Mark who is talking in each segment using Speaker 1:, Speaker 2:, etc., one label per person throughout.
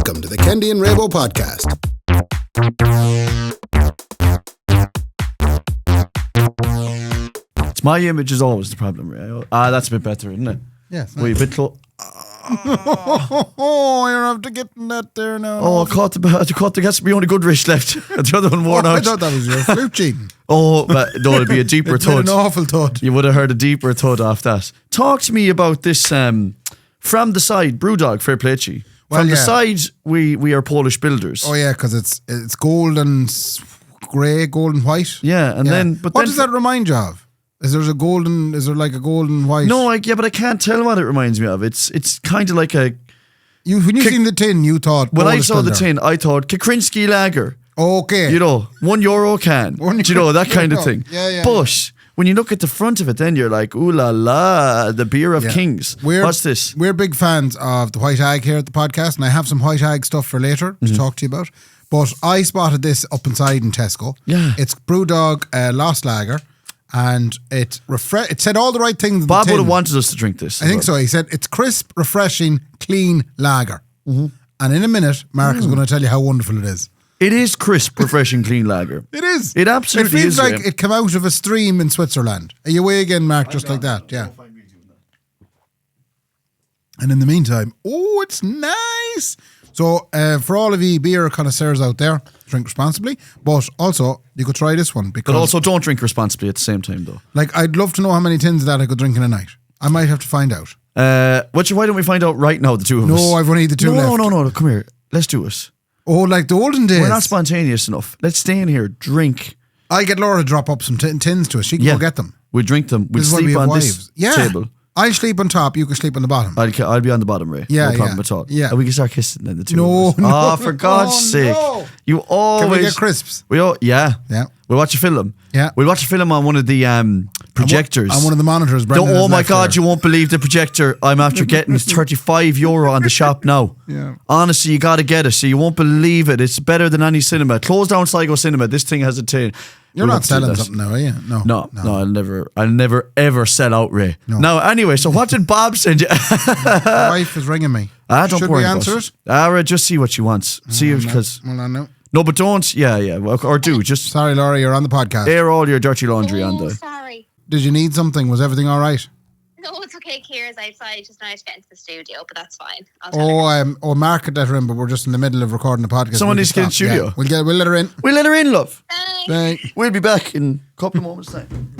Speaker 1: Welcome to the Kendy and Raybo podcast.
Speaker 2: It's my image is always the problem, Ray. That's a bit better, isn't it?
Speaker 3: Yes.
Speaker 2: Wait, a bit close.
Speaker 3: Oh, you're after getting that there now.
Speaker 2: Oh, I caught the that's the only good wrist left. The other one worn out.
Speaker 3: I thought that was your flute cheating.
Speaker 2: Oh, but no, it'd be a deeper
Speaker 3: It's been
Speaker 2: thud.
Speaker 3: an awful thud.
Speaker 2: You would have heard a deeper thud off that. Talk to me about this from the side, Brewdog, fair play to you.
Speaker 3: Well,
Speaker 2: From the
Speaker 3: yeah.
Speaker 2: side, we are Polish builders.
Speaker 3: Oh yeah, because it's gold and grey, gold and white.
Speaker 2: Yeah, and then
Speaker 3: what does that remind you of? Is there like a golden white?
Speaker 2: No, but I can't tell what it reminds me of. It's kind of like a.
Speaker 3: When you seen the tin, you thought.
Speaker 2: When I
Speaker 3: Polish
Speaker 2: saw the
Speaker 3: builder.
Speaker 2: tin, I thought Kikrinski Lager.
Speaker 3: Okay.
Speaker 2: You know, €1 can. Do you know, that kind of thing.
Speaker 3: Yeah.
Speaker 2: But when you look at the front of it, then you're like, ooh la la, the beer of kings. What's this?
Speaker 3: We're big fans of the White Hag here at the podcast, and I have some White Hag stuff for later to talk to you about. But I spotted this up inside in Tesco.
Speaker 2: Yeah.
Speaker 3: It's Brewdog Lost Lager, and it said all the right things.
Speaker 2: Bob
Speaker 3: in the
Speaker 2: would
Speaker 3: tin.
Speaker 2: have wanted us to drink this.
Speaker 3: I think so. He said it's crisp, refreshing, clean lager. Mm-hmm. And in a minute, Mark is going to tell you how wonderful it is.
Speaker 2: It is crisp, refreshing, clean lager.
Speaker 3: It is.
Speaker 2: It absolutely
Speaker 3: It feels
Speaker 2: is,
Speaker 3: like
Speaker 2: yeah.
Speaker 3: it came out of a stream in Switzerland. Are you away again, Mark? Just like that, yeah. And in the meantime, it's nice. So for all of you beer connoisseurs out there, drink responsibly. But also, you could try this one because.
Speaker 2: But also don't drink responsibly at the same time, though.
Speaker 3: Like, I'd love to know how many tins of that I could drink in a night. I might have to find out.
Speaker 2: Why don't we find out right now, the two of us?
Speaker 3: No, I've only the two left.
Speaker 2: No, come here. Let's do it.
Speaker 3: Oh, like the olden days.
Speaker 2: We're not spontaneous enough. Let's stay in here, drink.
Speaker 3: I get Laura to drop up some tins to us. She can go get them.
Speaker 2: We drink them. We
Speaker 3: This is why we
Speaker 2: sleep
Speaker 3: have
Speaker 2: on
Speaker 3: wives.
Speaker 2: this table.
Speaker 3: I'll sleep on top, you can sleep on the bottom.
Speaker 2: I'll be on the bottom, Ray.
Speaker 3: Yeah,
Speaker 2: no problem
Speaker 3: yeah.
Speaker 2: at all.
Speaker 3: Yeah.
Speaker 2: And we can start kissing then, the two
Speaker 3: No,
Speaker 2: of us.
Speaker 3: no,
Speaker 2: For God's sake.
Speaker 3: no.
Speaker 2: You always...
Speaker 3: Can we get crisps?
Speaker 2: Yeah.
Speaker 3: Yeah.
Speaker 2: We'll watch a film.
Speaker 3: Yeah.
Speaker 2: We'll watch a film on one of the projectors.
Speaker 3: On one of the monitors.
Speaker 2: Oh my God, you won't believe the projector I'm after getting. It's €35 on the shop now.
Speaker 3: Yeah.
Speaker 2: Honestly, you got to get it. So you won't believe it. It's better than any cinema. Close down Sligo Cinema. This thing has a tin.
Speaker 3: You're
Speaker 2: We'll
Speaker 3: not
Speaker 2: have to do
Speaker 3: selling
Speaker 2: that.
Speaker 3: something now, are you?
Speaker 2: No, I'll never ever sell out, Ray.
Speaker 3: No.
Speaker 2: Now, anyway, so what did Bob send you?
Speaker 3: My wife is ringing me.
Speaker 2: Don't
Speaker 3: Should
Speaker 2: worry
Speaker 3: we
Speaker 2: about
Speaker 3: answer
Speaker 2: it.
Speaker 3: it?
Speaker 2: Ray, just see what she wants. See if because
Speaker 3: Hold on now.
Speaker 2: no, but don't. Yeah. Or do just
Speaker 3: Sorry, Laura, you're on the podcast.
Speaker 2: air all your dirty laundry on
Speaker 4: Oh,
Speaker 2: the.
Speaker 4: sorry.
Speaker 3: Did you need something? Was everything all right?
Speaker 4: No, it's okay. Kira's outside just now to get into the studio, but that's fine. I'll tell her.
Speaker 3: Mark could let her in, but we're just in the middle of recording the podcast.
Speaker 2: Someone
Speaker 3: We
Speaker 2: needs to
Speaker 3: can
Speaker 2: get in
Speaker 3: stop.
Speaker 2: studio.
Speaker 3: Yeah. We'll let her in.
Speaker 2: We'll let her in, love.
Speaker 4: Thanks.
Speaker 2: We'll be back in a couple of moments' time.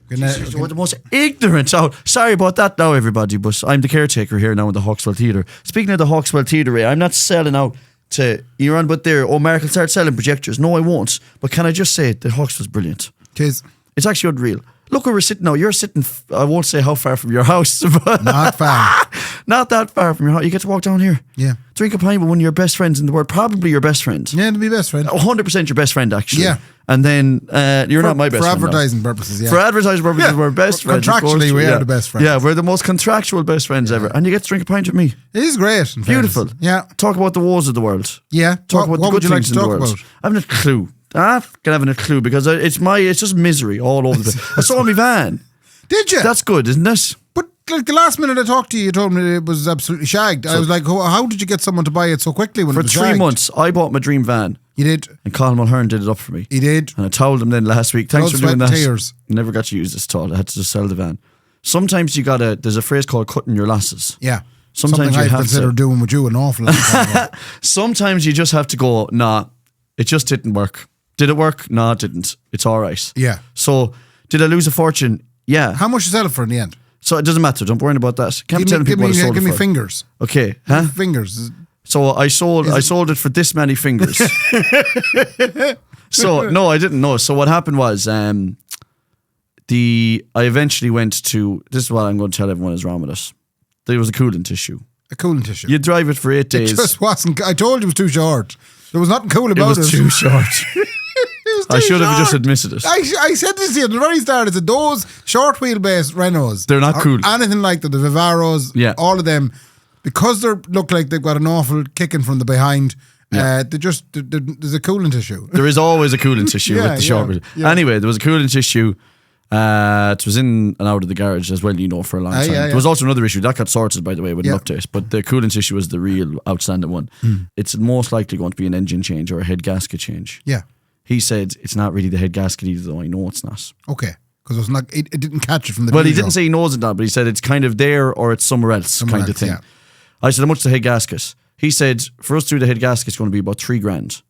Speaker 3: Good
Speaker 2: We're the most ignorant. Oh, sorry about that now, everybody, but I'm the caretaker here now in the Hawkswell Theatre. Speaking of the Hawkswell Theatre, Ray, I'm not selling out to you're on, but there. Oh, Mark will start selling projectors. No, I won't. But can I just say the Hawkswell's brilliant.
Speaker 3: Cheers.
Speaker 2: It's actually unreal. Look where we're sitting now. You're sitting, I won't say how far from your house, but
Speaker 3: Not far.
Speaker 2: not that far from your house. You get to walk down here.
Speaker 3: Yeah.
Speaker 2: Drink a pint with one of your best friends in the world, probably your best friend.
Speaker 3: Yeah, to be best friend.
Speaker 2: 100% your best friend, actually.
Speaker 3: Yeah.
Speaker 2: And then you're not my best
Speaker 3: For
Speaker 2: friend. now.
Speaker 3: advertising purposes, yeah.
Speaker 2: For advertising purposes, we're best friends. of course.
Speaker 3: Contractually, we
Speaker 2: Yeah.
Speaker 3: are the best friends.
Speaker 2: Yeah, we're the most contractual best friends ever. And you get to drink a pint with me.
Speaker 3: It is great. in
Speaker 2: Beautiful.
Speaker 3: fairness. Yeah.
Speaker 2: Talk about the woes of the world.
Speaker 3: Yeah.
Speaker 2: Talk about
Speaker 3: what
Speaker 2: the
Speaker 3: would
Speaker 2: good
Speaker 3: you like
Speaker 2: things
Speaker 3: to
Speaker 2: in the
Speaker 3: talk
Speaker 2: world.
Speaker 3: about?
Speaker 2: I haven't a clue. I haven't a clue because it's just misery all over the place. I saw my van.
Speaker 3: Did you?
Speaker 2: That's good, isn't it?
Speaker 3: But like the last minute I talked to you, you told me it was absolutely shagged. I was like, how did you get someone to buy it so quickly when
Speaker 2: For
Speaker 3: it was
Speaker 2: 3
Speaker 3: shagged?
Speaker 2: months, I bought my dream van.
Speaker 3: You did.
Speaker 2: And Colin Mulhern did it up for me.
Speaker 3: He did.
Speaker 2: And I told him then last week, thanks
Speaker 3: Blood,
Speaker 2: for doing
Speaker 3: sweat,
Speaker 2: that.
Speaker 3: and tears.
Speaker 2: Never got to use this at all. I had to just sell the van. Sometimes there's a phrase called cutting your losses.
Speaker 3: Yeah.
Speaker 2: Sometimes
Speaker 3: Something
Speaker 2: you
Speaker 3: I've
Speaker 2: have
Speaker 3: considered
Speaker 2: to.
Speaker 3: doing with you an awful lot of time.
Speaker 2: Sometimes you just have to go, nah, it just didn't work. Did it work? No, it didn't. It's all right.
Speaker 3: Yeah.
Speaker 2: So, did I lose a fortune? Yeah.
Speaker 3: How much you sell it for in the end?
Speaker 2: So it doesn't matter. Don't worry about that. Can't be telling
Speaker 3: Give
Speaker 2: people
Speaker 3: me,
Speaker 2: what I sold
Speaker 3: give
Speaker 2: it
Speaker 3: me
Speaker 2: for.
Speaker 3: fingers.
Speaker 2: Okay, huh?
Speaker 3: Fingers.
Speaker 2: So I sold it for this many fingers. So no, I didn't know. So what happened was, I eventually went to. This is what I'm going to tell everyone is wrong with us. There was a coolant issue.
Speaker 3: A coolant tissue.
Speaker 2: You drive it for 8
Speaker 3: It
Speaker 2: days.
Speaker 3: just wasn't. I told you it was too short. There was nothing cool
Speaker 2: It
Speaker 3: about it.
Speaker 2: was too short.
Speaker 3: It was
Speaker 2: I
Speaker 3: too
Speaker 2: should have just
Speaker 3: short.
Speaker 2: admitted it.
Speaker 3: I said this to you at the very start. I said those short wheelbase Renaults.
Speaker 2: They're not
Speaker 3: or
Speaker 2: cool.
Speaker 3: Anything like the Vivaros.
Speaker 2: Yeah.
Speaker 3: All of them, because they look like they've got an awful kicking from the behind.
Speaker 2: Yeah.
Speaker 3: There's a coolant issue.
Speaker 2: There is always a coolant issue
Speaker 3: Yeah,
Speaker 2: with the short.
Speaker 3: yeah.
Speaker 2: Anyway, there was a coolant issue. It was in and out of the garage as well, for a long time. There was also another issue that got sorted, by the way, with an update. But the coolant issue was the real outstanding one. It's most likely going to be an engine change or a head gasket change.
Speaker 3: Yeah.
Speaker 2: He said it's not really the head gasket either, though. I know it's not.
Speaker 3: Okay. Because it was not. It didn't catch it from the.
Speaker 2: Well, he didn't say he knows it not, but he said it's kind of there or it's somewhere else kind of thing.
Speaker 3: Yeah.
Speaker 2: I said, how much is the head gasket? He said, for us to do the head gasket, it's going to be about $3,000.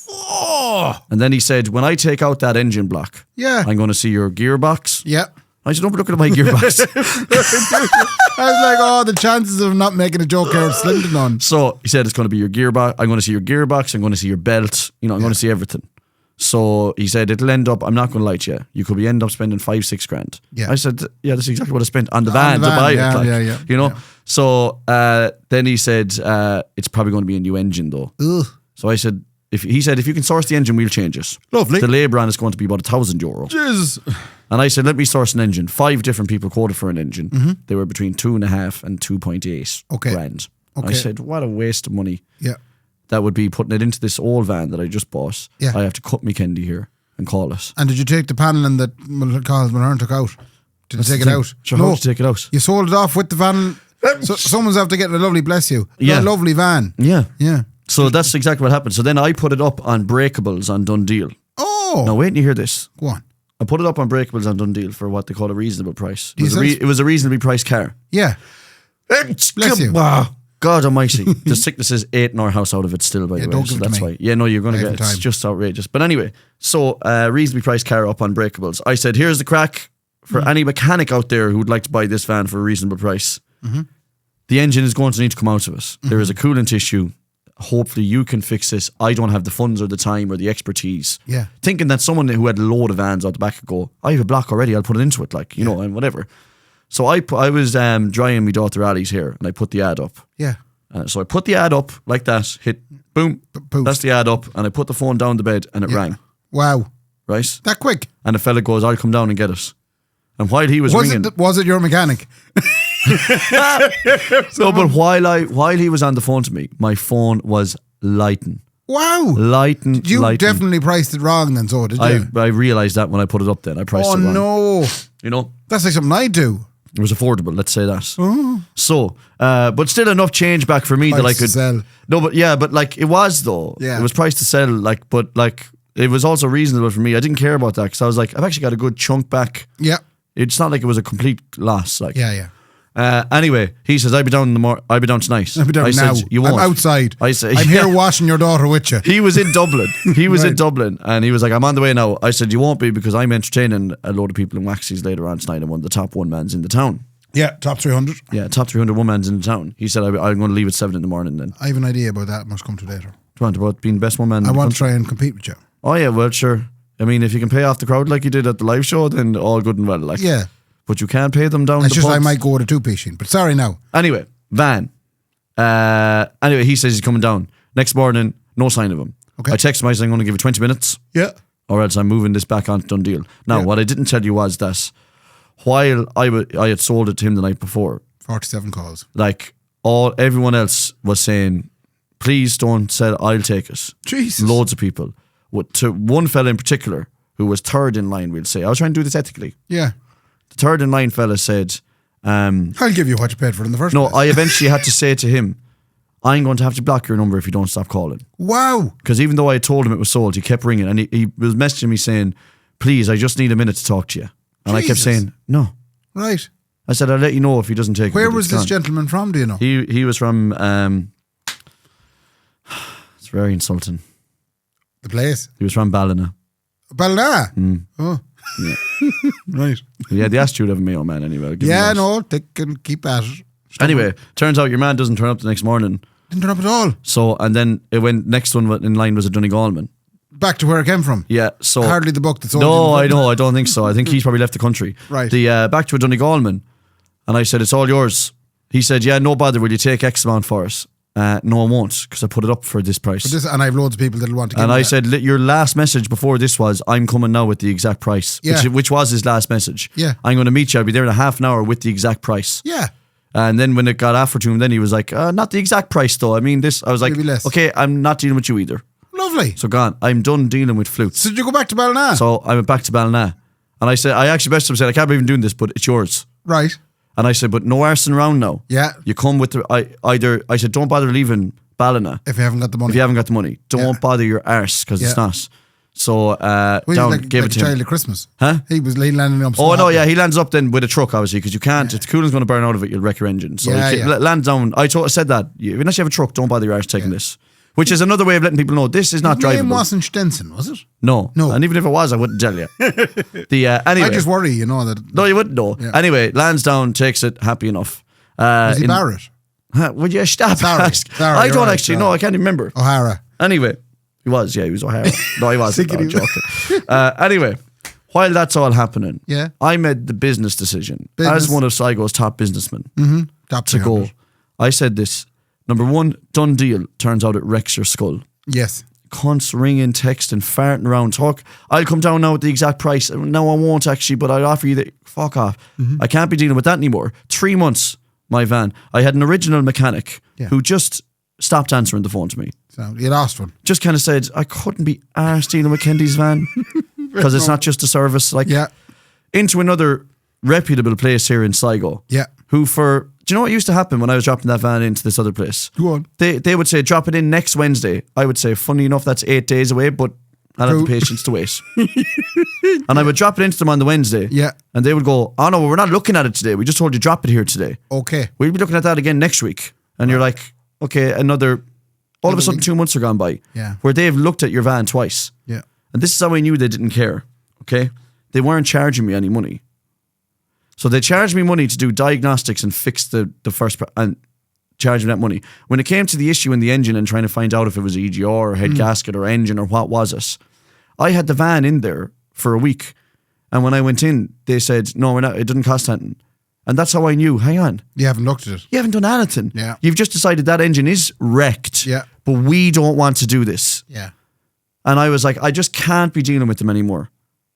Speaker 3: Oh.
Speaker 2: And then he said, when I take out that engine block, I'm going to see your gearbox.
Speaker 3: Yeah.
Speaker 2: I said, don't be looking at my gearbox.
Speaker 3: I was like, the chances of not making a joke here are slim to none.
Speaker 2: So he said, it's going to be your gearbox. I'm going to see your gearbox. I'm going to see your belt. I'm going to see everything. So he said, it'll end up, I'm not going to lie to you, you could be end up spending $5,000-6,000.
Speaker 3: Yeah.
Speaker 2: I said, yeah, that's exactly what I spent on the van to buy it.
Speaker 3: Yeah.
Speaker 2: So then he said, it's probably going to be a new engine though.
Speaker 3: Ugh.
Speaker 2: So I said, if you can source the engine, we'll change it.
Speaker 3: Lovely.
Speaker 2: The labour on it's going to be about €1,000.
Speaker 3: Jesus.
Speaker 2: And I said, let me source an engine. 5 different people quoted for an engine. They were between 2.5 and 2.8 grand. I said, what a waste of money.
Speaker 3: Yeah.
Speaker 2: That would be putting it into this old van that I just bought.
Speaker 3: Yeah.
Speaker 2: I have to cut me Kendy here and call it.
Speaker 3: And did you take the paneling that Mulhern took out? Did you take it out?
Speaker 2: Sure, no. How did you take it out?
Speaker 3: You sold it off with the van. So someone's after getting a lovely, bless you.
Speaker 2: Yeah.
Speaker 3: A lovely van.
Speaker 2: Yeah.
Speaker 3: Yeah.
Speaker 2: So that's exactly what happened. So then I put it up on breakables on Dundeel.
Speaker 3: Oh.
Speaker 2: Now wait till you hear this.
Speaker 3: Go on.
Speaker 2: I put it up on breakables on Dundeel for what they call a reasonable price. It was a reasonably priced car.
Speaker 3: Yeah. Bless you.
Speaker 2: God almighty. The sickness is eating our house out of it still, by the way.
Speaker 3: Don't
Speaker 2: so
Speaker 3: give it
Speaker 2: that's
Speaker 3: to me.
Speaker 2: why. Yeah, no, you're going to get it. It's just outrageous. But anyway, so reasonably priced car up on breakables. I said, here's the crack for any mechanic out there who would like to buy this van for a reasonable price. The engine is going to need to come out of it. There is a coolant issue. Hopefully you can fix this. I don't have the funds or the time or the expertise.
Speaker 3: Yeah.
Speaker 2: Thinking that someone who had a load of vans out the back could go, I have a block already, I'll put it into it, and whatever. So I was drying my daughter Ali's hair and I put the ad up.
Speaker 3: Yeah.
Speaker 2: So I put the ad up like that, hit boom, that's the ad up, and I put the phone down the bed and it rang.
Speaker 3: Wow.
Speaker 2: Right?
Speaker 3: That quick?
Speaker 2: And the fella goes, I'll come down and get it. And while he was ringing...
Speaker 3: Was it your mechanic?
Speaker 2: No, but while he was on the phone to me, my phone was lighting.
Speaker 3: Wow.
Speaker 2: Lighting.
Speaker 3: You definitely priced it wrong then, so did you?
Speaker 2: I realised that when I put it up then. I priced it wrong.
Speaker 3: Oh
Speaker 2: no.
Speaker 3: That's like something I do.
Speaker 2: It was affordable, let's say that. Oh. So, but still enough change back for me that I could
Speaker 3: sell.
Speaker 2: No, but it was though.
Speaker 3: Yeah.
Speaker 2: It was priced to sell, but it was also reasonable for me. I didn't care about that because I was like, I've actually got a good chunk back.
Speaker 3: Yeah.
Speaker 2: It's not like it was a complete loss.
Speaker 3: Yeah.
Speaker 2: Anyway, he says, I'll be down I'll be down tonight.
Speaker 3: I'll be down now.
Speaker 2: Said, you won't.
Speaker 3: I'm outside.
Speaker 2: I said,
Speaker 3: I'm here watching your daughter with you.
Speaker 2: He was in Dublin. He was
Speaker 3: Right.
Speaker 2: in Dublin and he was like, I'm on the way now. I said, you won't be because I'm entertaining a load of people in Waxies later on tonight and one of the top one-mans in the town.
Speaker 3: Yeah, top 300.
Speaker 2: Yeah, top 300 one-mans in the town. He said, I'm going to leave at 7 in the morning then.
Speaker 3: I have an idea about that. Must come to later.
Speaker 2: Do you want about being the best one-man in
Speaker 3: I
Speaker 2: the
Speaker 3: want to
Speaker 2: country?
Speaker 3: try and compete with you.
Speaker 2: Oh yeah, well sure. I mean, if you can pay off the crowd like you did at the live show, then all good and well.
Speaker 3: Yeah.
Speaker 2: But you can't pay them down
Speaker 3: It's
Speaker 2: the
Speaker 3: just
Speaker 2: pubs.
Speaker 3: I might go with a two-piece sheet. But sorry now.
Speaker 2: Anyway, van. Anyway, he says he's coming down. Next morning, no sign of him.
Speaker 3: Okay.
Speaker 2: I text him, I said, I'm going to give you 20 minutes
Speaker 3: Yeah.
Speaker 2: or else I'm moving this back onto Dundeel. Now,
Speaker 3: Yeah.
Speaker 2: what I didn't tell you was that while I had sold it to him the night before,
Speaker 3: 47 calls.
Speaker 2: like everyone else was saying, please don't sell, I'll take it.
Speaker 3: Jesus.
Speaker 2: Loads of people. To one fella in particular, who was third in line, we'll say. I was trying to do this ethically.
Speaker 3: Yeah.
Speaker 2: The third in line fella said,
Speaker 3: I'll give you what you paid for it in the first
Speaker 2: no,
Speaker 3: place.
Speaker 2: I eventually had to say to him, I'm going to have to block your number if you don't stop calling.
Speaker 3: Wow.
Speaker 2: Because even though I told him it was sold, he kept ringing and he was messaging me saying, please, I just need a minute to talk to you. And I kept
Speaker 3: Jesus.
Speaker 2: saying, no.
Speaker 3: Right.
Speaker 2: I said, I'll let you know if he doesn't take it.
Speaker 3: Where
Speaker 2: but
Speaker 3: was
Speaker 2: it's
Speaker 3: this
Speaker 2: gone."
Speaker 3: gentleman from, do you know?
Speaker 2: He was from, it's very insulting.
Speaker 3: The place?
Speaker 2: He was from Ballina.
Speaker 3: Ballina?
Speaker 2: Mm.
Speaker 3: Oh.
Speaker 2: Yeah.
Speaker 3: Right.
Speaker 2: Yeah, the attitude of a Mayo man anyway. I'll give him
Speaker 3: Yeah,
Speaker 2: that.
Speaker 3: no, they can keep at it.
Speaker 2: Anyway, turns out your man doesn't turn up the next morning.
Speaker 3: Didn't turn up at all.
Speaker 2: So, and then it went, next one in line was a Donegalman.
Speaker 3: Back to where it came from.
Speaker 2: Yeah, so.
Speaker 3: Hardly the book that's sold.
Speaker 2: No, I know, I don't think so. I think he's probably left the country.
Speaker 3: Right.
Speaker 2: The back to a Donegalman. And I said, it's all yours. He said, yeah, no bother, will you take X amount for us? No, I won't, because I put it up for this price.
Speaker 3: And I have loads of people that'll want to give
Speaker 2: And
Speaker 3: me
Speaker 2: I
Speaker 3: that.
Speaker 2: said, your last message before this was, I'm coming now with the exact price.
Speaker 3: Yeah.
Speaker 2: Which was his last message.
Speaker 3: Yeah.
Speaker 2: I'm going to meet you. I'll be there in a half an hour with the exact price.
Speaker 3: Yeah.
Speaker 2: And then when it got offered to him, then he was like, not the exact price though. I mean this. I was like,
Speaker 3: Maybe less.
Speaker 2: okay, I'm not dealing with you either.
Speaker 3: Lovely.
Speaker 2: So gone. I'm done dealing with flutes.
Speaker 3: So did you go back to Ballina?
Speaker 2: So I went back to Ballina. And I said, I actually messaged him saying, I can't believe I'm doing this, but it's yours.
Speaker 3: Right.
Speaker 2: And I said, but no arsing around now.
Speaker 3: Yeah.
Speaker 2: You come with I said, don't bother leaving Ballina
Speaker 3: If you haven't got the money.
Speaker 2: if you haven't got the money. Don't bother your arse because it's
Speaker 3: Yeah.
Speaker 2: not. So
Speaker 3: Well, he's
Speaker 2: down,
Speaker 3: like,
Speaker 2: gave
Speaker 3: like
Speaker 2: it
Speaker 3: a
Speaker 2: to
Speaker 3: child
Speaker 2: him.
Speaker 3: at Christmas.
Speaker 2: Huh?
Speaker 3: He landing up.
Speaker 2: Oh no, yeah, he lands up then with a truck obviously because you can't. If the cooling's going to burn out of it, you'll wreck your engine. So
Speaker 3: Yeah,
Speaker 2: he
Speaker 3: yeah.
Speaker 2: lands down. I said that unless you have a truck, don't bother your arse taking this. Which is another way of letting people know this is not
Speaker 3: His name
Speaker 2: drivable.
Speaker 3: wasn't Stenson, was it?
Speaker 2: No,
Speaker 3: No.
Speaker 2: and even if it was, I wouldn't tell you. Anyway,
Speaker 3: I just worry, that.
Speaker 2: no, you wouldn't know.
Speaker 3: Yeah.
Speaker 2: Anyway, lands down, takes it, happy enough.
Speaker 3: Was he Barrett?
Speaker 2: Would you stop?
Speaker 3: Sorry,
Speaker 2: I
Speaker 3: you're
Speaker 2: don't
Speaker 3: right,
Speaker 2: actually
Speaker 3: sorry.
Speaker 2: know. I can't even remember.
Speaker 3: O'Hara.
Speaker 2: Anyway, he was O'Hara. No, he wasn't.
Speaker 3: Thinking
Speaker 2: No, I'm joking. Anyway, while that's all happening,
Speaker 3: Yeah.
Speaker 2: I made the business decision
Speaker 3: Business.
Speaker 2: as one of Sligo's top businessmen
Speaker 3: Top
Speaker 2: to
Speaker 3: 300.
Speaker 2: go. I said this. Number one, done deal. Turns out it wrecks your skull.
Speaker 3: Yes.
Speaker 2: Cunts ringing, texting, farting around, talk. I'll come down now with the exact price. No, I won't actually, but I'll offer you the fuck off. I can't be dealing with that anymore. 3 months, my van. I had an original mechanic
Speaker 3: Yeah.
Speaker 2: who just stopped answering the phone to me.
Speaker 3: So you lost one.
Speaker 2: Just kind of said, I couldn't be arsed dealing with Kendy's van because it's not just a service. Like,
Speaker 3: Yeah.
Speaker 2: into another reputable place here in Sligo.
Speaker 3: Yeah.
Speaker 2: Do you know what used to happen when I was dropping that van into this other place?
Speaker 3: Go on.
Speaker 2: They would say, drop it in next Wednesday. I would say, funny enough, that's 8 days away, but I'll have the
Speaker 3: True.
Speaker 2: patience to wait. And I would drop it into them on the Wednesday.
Speaker 3: Yeah.
Speaker 2: And they would go, oh no, we're not looking at it today. We just told you drop it here today.
Speaker 3: Okay.
Speaker 2: We'll be looking at that again next week. And you're like, okay, all of a sudden 2 months are gone by.
Speaker 3: Yeah.
Speaker 2: Where they've looked at your van twice.
Speaker 3: Yeah.
Speaker 2: And this is how I knew they didn't care. Okay? They weren't charging me any money. So they charged me money to do diagnostics and fix the first and charge me that money. When it came to the issue in the engine and trying to find out if it was EGR or head gasket or engine or what was it, I had the van in there for a week. And when I went in, they said, no, we're not, it didn't cost anything. And that's how I knew, hang on,
Speaker 3: You haven't looked at it.
Speaker 2: you haven't done anything.
Speaker 3: Yeah.
Speaker 2: You've just decided that engine is wrecked.
Speaker 3: Yeah.
Speaker 2: But we don't want to do this.
Speaker 3: Yeah.
Speaker 2: And I was like, I just can't be dealing with them anymore.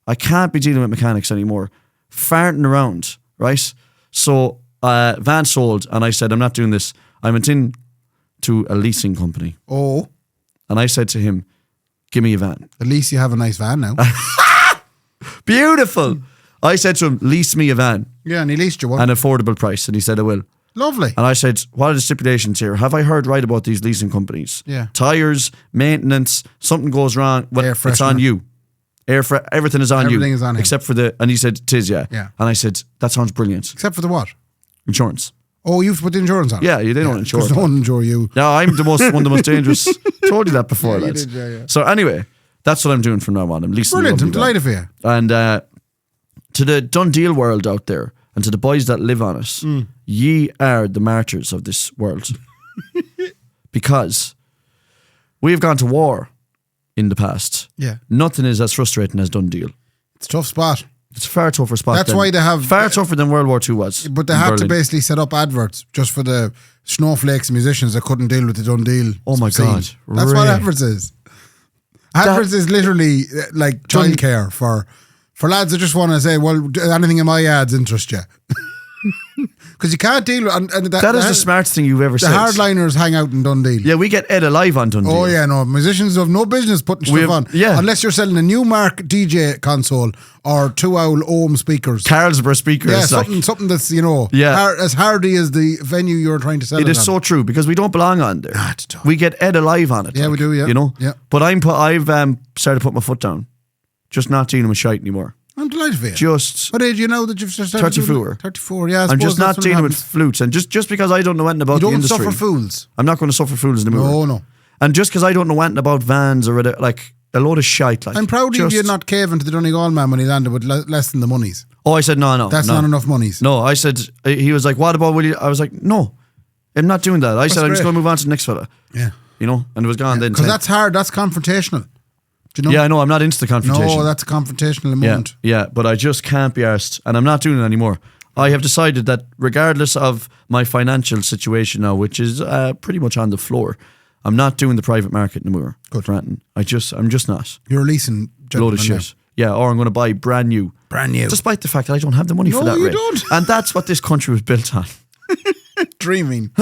Speaker 2: I can't be dealing with mechanics anymore. Farting around, right? So van sold, and I said, I'm not doing this. I went in to a leasing company,
Speaker 3: Oh,
Speaker 2: and I said to him, give me a van.
Speaker 3: at least you have a nice van now.
Speaker 2: Beautiful. I said to him, lease me a van,
Speaker 3: Yeah, and he leased you one.
Speaker 2: an affordable price. And he said, I will.
Speaker 3: Lovely.
Speaker 2: And I said, what are the stipulations here? Have I heard right about these leasing companies?
Speaker 3: Yeah.
Speaker 2: Tires, maintenance, something goes wrong. Well,
Speaker 3: Air
Speaker 2: it's on
Speaker 3: freshener.
Speaker 2: you. Everything is on you.
Speaker 3: Everything is on him.
Speaker 2: Except for and he said, tis, yeah.
Speaker 3: Yeah.
Speaker 2: And I said, that sounds brilliant.
Speaker 3: Except for the what?
Speaker 2: Insurance.
Speaker 3: Oh, you've put the insurance on it?
Speaker 2: Yeah, they don't insure
Speaker 3: Because
Speaker 2: it.
Speaker 3: they won't insure you.
Speaker 2: No, I'm one of the most dangerous. Told you that before,
Speaker 3: Yeah, you
Speaker 2: lads.
Speaker 3: did, yeah.
Speaker 2: So anyway, that's what I'm doing from now on. I'm leasing
Speaker 3: Brilliant.
Speaker 2: the
Speaker 3: I'm
Speaker 2: lovely
Speaker 3: delighted for you.
Speaker 2: van. And to the done deal world out there, and to the boys that live on us, ye are the martyrs of this world. Because we have gone to war in the past.
Speaker 3: Yeah.
Speaker 2: Nothing is as frustrating as done deal.
Speaker 3: It's a tough spot.
Speaker 2: It's a far tougher spot.
Speaker 3: That's
Speaker 2: than-
Speaker 3: why they have-
Speaker 2: far tougher than World War II was.
Speaker 3: But they
Speaker 2: in
Speaker 3: had to
Speaker 2: Berlin.
Speaker 3: basically set up adverts just for the snowflakes and musicians that couldn't deal with the done deal.
Speaker 2: Oh my
Speaker 3: scene.
Speaker 2: God.
Speaker 3: That's what
Speaker 2: Ray.
Speaker 3: adverts is. Adverts is literally like childcare for lads that just want to say, well, anything in my ads interest you. Because you can't deal with... And
Speaker 2: That is the smartest thing you've ever
Speaker 3: The
Speaker 2: said.
Speaker 3: hardliners hang out in Dundee.
Speaker 2: Yeah, we get Ed Alive on Dundee.
Speaker 3: Oh yeah, no, musicians have no business putting stuff on.
Speaker 2: Yeah.
Speaker 3: Unless you're selling a new Mark DJ console or 2-owl ohm speakers.
Speaker 2: Carlsberg speakers.
Speaker 3: Yeah,
Speaker 2: like,
Speaker 3: something that's,
Speaker 2: Yeah.
Speaker 3: as hardy as the venue you're trying to sell it
Speaker 2: it is
Speaker 3: on.
Speaker 2: so true because we don't belong on there.
Speaker 3: it's tough.
Speaker 2: We get Ed Alive on it.
Speaker 3: Yeah, we do, yeah.
Speaker 2: You know?
Speaker 3: Yeah.
Speaker 2: But I've started to put my foot down. Just not dealing with shite anymore.
Speaker 3: I'm delighted for you.
Speaker 2: Just...
Speaker 3: What age do you know that you've started
Speaker 2: 34.
Speaker 3: 34, yeah. I
Speaker 2: I'm
Speaker 3: suppose
Speaker 2: just
Speaker 3: that's
Speaker 2: not
Speaker 3: when it
Speaker 2: dealing with
Speaker 3: happens.
Speaker 2: flutes. And just because I don't know anything about
Speaker 3: You
Speaker 2: the
Speaker 3: don't
Speaker 2: industry.
Speaker 3: suffer fools.
Speaker 2: I'm not going to suffer fools in the
Speaker 3: No,
Speaker 2: mood.
Speaker 3: no.
Speaker 2: And just because I don't know anything about vans or like a load of shite. Like,
Speaker 3: I'm proud of
Speaker 2: just-
Speaker 3: you not caving to the Donegal man when he landed with less than the monies.
Speaker 2: Oh, I said, no.
Speaker 3: That's
Speaker 2: no.
Speaker 3: not enough monies.
Speaker 2: No, I said, he was like, what about, will you? I was like, no, I'm not doing that. I said, I'm just
Speaker 3: great.
Speaker 2: going to move on to the next fella.
Speaker 3: Yeah.
Speaker 2: You know, and it was gone then.
Speaker 3: Because that's hard. That's confrontational. Do you know?
Speaker 2: Yeah, I know, I'm not into the confrontation.
Speaker 3: No, that's a confrontational
Speaker 2: yeah,
Speaker 3: moment.
Speaker 2: yeah, but I just can't be arsed, and I'm not doing it anymore. I have decided that regardless of my financial situation now, which is pretty much on the floor, I'm not doing the private market anymore.
Speaker 3: Good.
Speaker 2: Ranting. I'm just not.
Speaker 3: You're a leasing
Speaker 2: Load
Speaker 3: gentleman
Speaker 2: of shit.
Speaker 3: now.
Speaker 2: Yeah, or I'm going to buy brand new.
Speaker 3: Brand new.
Speaker 2: Despite the fact that I don't have the money for
Speaker 3: No,
Speaker 2: that
Speaker 3: you
Speaker 2: rate.
Speaker 3: don't.
Speaker 2: And that's what this country was built on.
Speaker 3: Dreaming.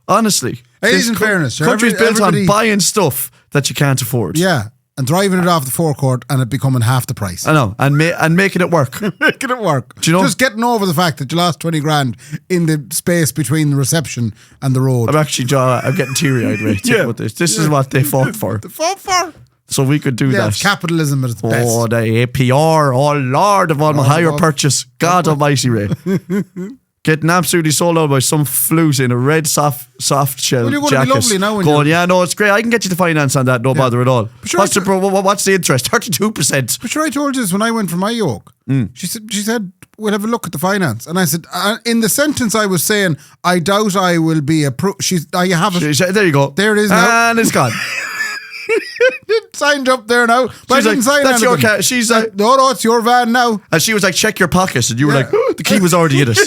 Speaker 2: Honestly.
Speaker 3: It is
Speaker 2: This
Speaker 3: in fairness.
Speaker 2: country's built on
Speaker 3: everybody-
Speaker 2: buying stuff that you can't afford.
Speaker 3: Yeah. and driving it off the forecourt and it becoming half the price.
Speaker 2: I know, and making it work.
Speaker 3: Making it work.
Speaker 2: Do you know?
Speaker 3: Just getting over the fact that you lost 20 grand in the space between the reception and the road.
Speaker 2: I'm getting teary-eyed, mate. Yeah. This is what they fought for.
Speaker 3: They fought for.
Speaker 2: So we could do that.
Speaker 3: It's capitalism at its best.
Speaker 2: Oh, the APR. Oh, Lord of all my higher purchase. God almighty, Ray. Getting absolutely sold out by some flute in a red soft shell
Speaker 3: Well, you're going
Speaker 2: jacket.
Speaker 3: to be lovely now when
Speaker 2: going, yeah, no, it's great. I can get you the finance on that, no bother at all.
Speaker 3: Sure,
Speaker 2: what's the interest? 32%.
Speaker 3: But sure, I told you this when I went for my yoke. She said, we'll have a look at the finance. And I said, in the sentence I was saying, I doubt I will be approved. You have it.
Speaker 2: There you go.
Speaker 3: There it is now.
Speaker 2: And it's gone.
Speaker 3: Signed up there now. But I didn't sign
Speaker 2: that's
Speaker 3: anything.
Speaker 2: your car. She's like,
Speaker 3: no, it's your van now.
Speaker 2: And she was like, check your pockets. And you were like, oh, the key was already in it.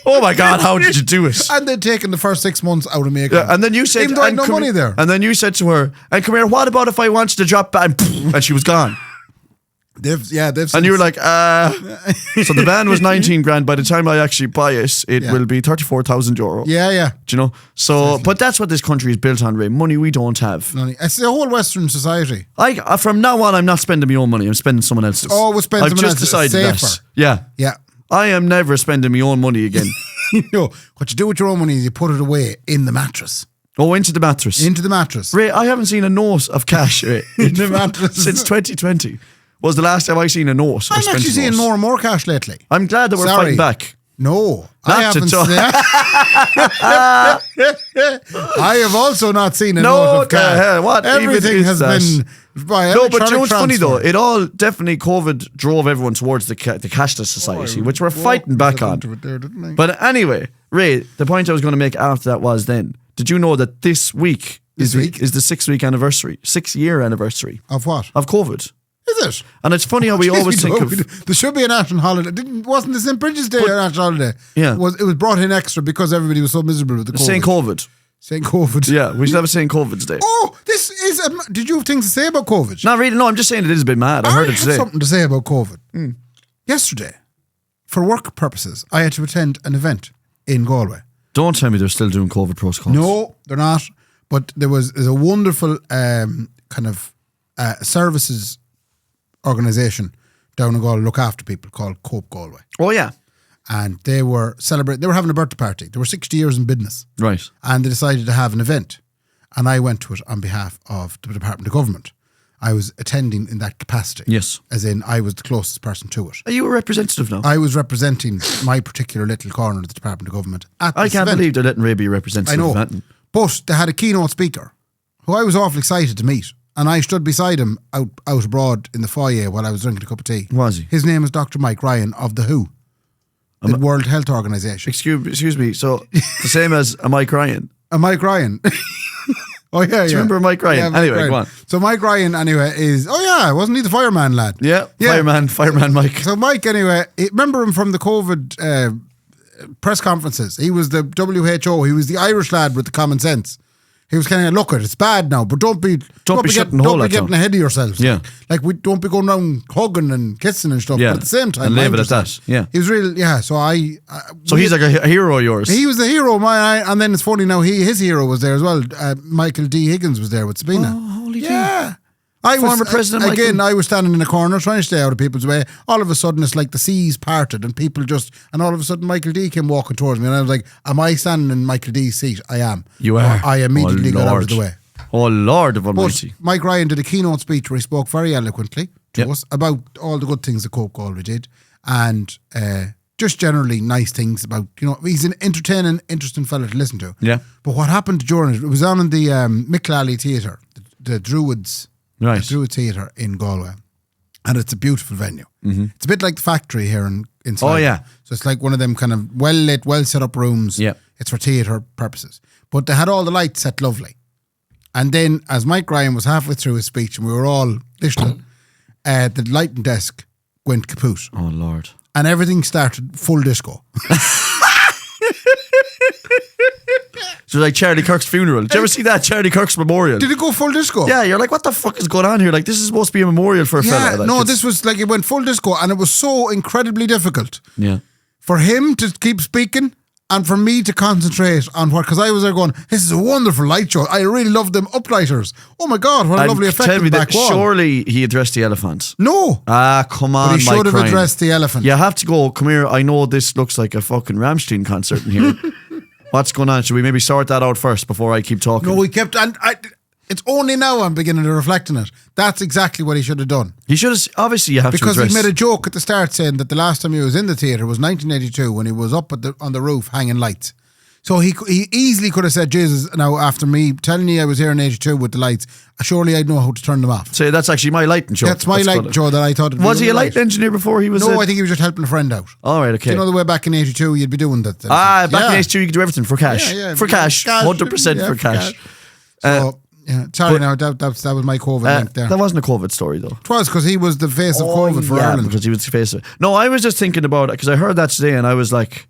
Speaker 2: Oh my God, how did you do it?
Speaker 3: And they'd taken the first 6 months out of me.
Speaker 2: Yeah, and then you said,
Speaker 3: even though I had no money there.
Speaker 2: And then you said to her, and come here, what about if I wanted to drop back? And she was gone.
Speaker 3: They've
Speaker 2: and you were like, so the van was 19 grand. By the time I actually buy it, it will be 34,000 euro.
Speaker 3: Yeah.
Speaker 2: Do you know? So, but that's what this country is built on, Ray. Money we don't have.
Speaker 3: It's the whole Western society.
Speaker 2: From now on, I'm not spending my own money. I'm spending someone else's.
Speaker 3: Oh, we'll spend someone else's.
Speaker 2: I've just decided that. Yeah.
Speaker 3: Yeah.
Speaker 2: I am never spending my own money again.
Speaker 3: No, what you do with your own money is you put it away in the mattress.
Speaker 2: Oh, into the mattress.
Speaker 3: Into the mattress.
Speaker 2: Ray, I haven't seen a note of cash in
Speaker 3: the mattress
Speaker 2: since 2020. Was the last time I seen a note.
Speaker 3: I'm actually seeing more and more cash lately.
Speaker 2: I'm glad that we're fighting back.
Speaker 3: No, I haven't. I have also not seen a note of cash.
Speaker 2: What?
Speaker 3: Everything has been by
Speaker 2: no, but you know what's
Speaker 3: transfer.
Speaker 2: funny though? It all definitely COVID drove everyone towards the cashless society, which we're fighting back on. But anyway, Ray, the point I was going to make after that was then, did you know that this week is the 6-week anniversary, 6-year anniversary
Speaker 3: of what?
Speaker 2: Of COVID.
Speaker 3: Is it?
Speaker 2: And it's funny how we always think of...
Speaker 3: There should be a national holiday. Wasn't the St. Bridget's Day a national holiday?
Speaker 2: Yeah.
Speaker 3: It was brought in extra because everybody was so miserable with the COVID.
Speaker 2: St. Covid.
Speaker 3: St. Covid.
Speaker 2: Yeah, we should have a St. Covid's Day.
Speaker 3: Oh, this is... did you have things to say about COVID?
Speaker 2: Not really, no, I'm just saying it is a bit mad. I heard it today.
Speaker 3: I have something to say about COVID. Yesterday, for work purposes, I had to attend an event in Galway.
Speaker 2: Don't tell me they're still doing COVID protocols.
Speaker 3: No, they're not. But there's a wonderful services organisation down in Galway look after people called Cope Galway.
Speaker 2: Oh yeah.
Speaker 3: And they were celebrating, they were having a birthday party. They were 60 years in business.
Speaker 2: Right.
Speaker 3: And they decided to have an event. And I went to it on behalf of the Department of Government. I was attending in that capacity.
Speaker 2: Yes.
Speaker 3: As in, I was the closest person to it.
Speaker 2: Are you a representative now?
Speaker 3: I was representing my particular little corner of the Department of Government at
Speaker 2: I can't
Speaker 3: event.
Speaker 2: believe they're letting Ray be a representative.
Speaker 3: I know.
Speaker 2: Of that.
Speaker 3: But they had a keynote speaker who I was awfully excited to meet. And I stood beside him out abroad in the foyer while I was drinking a cup of tea.
Speaker 2: Was he?
Speaker 3: His name is Dr. Mike Ryan of the WHO, the World Health Organization.
Speaker 2: Excuse me. So the same as a Mike Ryan.
Speaker 3: A Mike Ryan. Oh yeah,
Speaker 2: Do you remember Mike Ryan?
Speaker 3: Yeah, Mike
Speaker 2: anyway,
Speaker 3: Ryan.
Speaker 2: go on.
Speaker 3: So Mike Ryan anyway is wasn't he the fireman lad?
Speaker 2: Yeah. Fireman Mike.
Speaker 3: So Mike anyway, remember him from the COVID press conferences. He was the WHO. He was the Irish lad with the common sense. He was kind of, look, it's bad now, but don't be getting ahead of yourselves.
Speaker 2: Yeah.
Speaker 3: Like we don't be going around hugging and kissing and stuff.
Speaker 2: Yeah.
Speaker 3: But at the same time,
Speaker 2: and leave it at that. Yeah.
Speaker 3: He was really, So
Speaker 2: So he's like a hero of yours.
Speaker 3: He was the hero of mine, and then it's funny now. His hero was there as well. Michael D. Higgins was there with Sabina.
Speaker 2: Oh, holy
Speaker 3: yeah.
Speaker 2: Gee. Former President
Speaker 3: again,
Speaker 2: Michael.
Speaker 3: I was standing in a corner trying to stay out of people's way. All of a sudden, it's like the seas parted and and all of a sudden, Michael D came walking towards me, and I was like, "Am I standing in Michael D's seat?" I am.
Speaker 2: You are.
Speaker 3: I immediately got out of the way.
Speaker 2: Oh Lord of Almighty!
Speaker 3: But Mike Ryan did a keynote speech where he spoke very eloquently to us about all the good things that Cope Galway did, and just generally nice things about, he's an entertaining, interesting fella to listen to.
Speaker 2: Yeah.
Speaker 3: But what happened during it was on in the Micklally Theatre, the Druids.
Speaker 2: Right.
Speaker 3: The Druid Theatre in Galway. And it's a beautiful venue. Mm-hmm. It's a bit like the factory here in Sligo.
Speaker 2: Oh, yeah.
Speaker 3: So it's like one of them kind of well-lit, well-set-up rooms.
Speaker 2: Yeah.
Speaker 3: It's for theatre purposes. But they had all the lights set lovely. And then, as Mike Ryan was halfway through his speech and we were all listening, the lighting desk went kaput.
Speaker 2: Oh, Lord.
Speaker 3: And everything started full disco.
Speaker 2: So like Charlie Kirk's funeral. Did you ever see that? Charlie Kirk's memorial.
Speaker 3: Did it go full disco?
Speaker 2: Yeah, you're like, what the fuck is going on here? Like, this is supposed to be a memorial for a fella. Like,
Speaker 3: no, this was like, it went full disco and it was so incredibly difficult.
Speaker 2: Yeah.
Speaker 3: For him to keep speaking And for me to concentrate on because I was there going, this is a wonderful light show. I really love them uplighters. Oh my God, what a lovely effect
Speaker 2: tell
Speaker 3: in
Speaker 2: me
Speaker 3: the back
Speaker 2: that
Speaker 3: wall.
Speaker 2: Surely he addressed the elephant.
Speaker 3: No.
Speaker 2: Come on,
Speaker 3: But he
Speaker 2: Mike
Speaker 3: should have
Speaker 2: Ryan.
Speaker 3: addressed the elephant.
Speaker 2: You have to go, come here, I know this looks like a fucking Rammstein concert in here. What's going on? Should we maybe sort that out first before I keep talking?
Speaker 3: No, we kept, it's only now I'm beginning to reflect on it. That's exactly what he should have done.
Speaker 2: He should have, obviously you have
Speaker 3: Because
Speaker 2: to address.
Speaker 3: he made a joke at the start saying that the last time he was in the theatre was 1982 when he was up on the roof hanging lights. So he easily could have said, Jesus, now after me telling you I was here in 82 with the lights, surely I'd know how to turn them off.
Speaker 2: Say that's actually my lighting show.
Speaker 3: That's my lighting show that I thought it'd be
Speaker 2: Was he a
Speaker 3: really
Speaker 2: light engineer before he was
Speaker 3: No, I think he was just helping a friend out.
Speaker 2: All right, okay.
Speaker 3: You know the way back in 82 you'd be doing that.
Speaker 2: Back in 82 you could do everything for cash. For cash. 100% for cash.
Speaker 3: So, sorry now, that was my COVID link there.
Speaker 2: That wasn't a COVID story though.
Speaker 3: It was because he was the face of COVID for Ireland.
Speaker 2: Because he was the face of it. No, I was just thinking about it because I heard that today and I was like,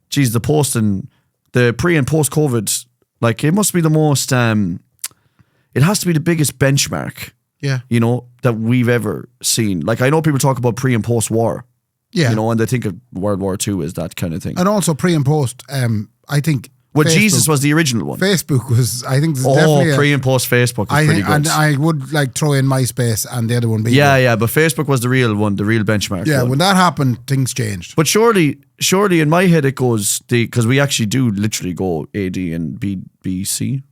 Speaker 2: geez, the post and the pre and post COVID, like it must be the most, it has to be the biggest benchmark, you know, that we've ever seen. Like I know people talk about pre and post war, you know, and they think of World War II as that kind of thing.
Speaker 3: And also pre and post, I think.
Speaker 2: Well, Jesus was the original one.
Speaker 3: Facebook was, I think, definitely
Speaker 2: pre and post Facebook is pretty good.
Speaker 3: And I would like throw in MySpace and the other one being.
Speaker 2: Yeah, but Facebook was the real one, the real benchmark.
Speaker 3: Yeah,
Speaker 2: one.
Speaker 3: when that happened, things changed.
Speaker 2: But surely in my head it goes because we actually do literally go AD and BBC.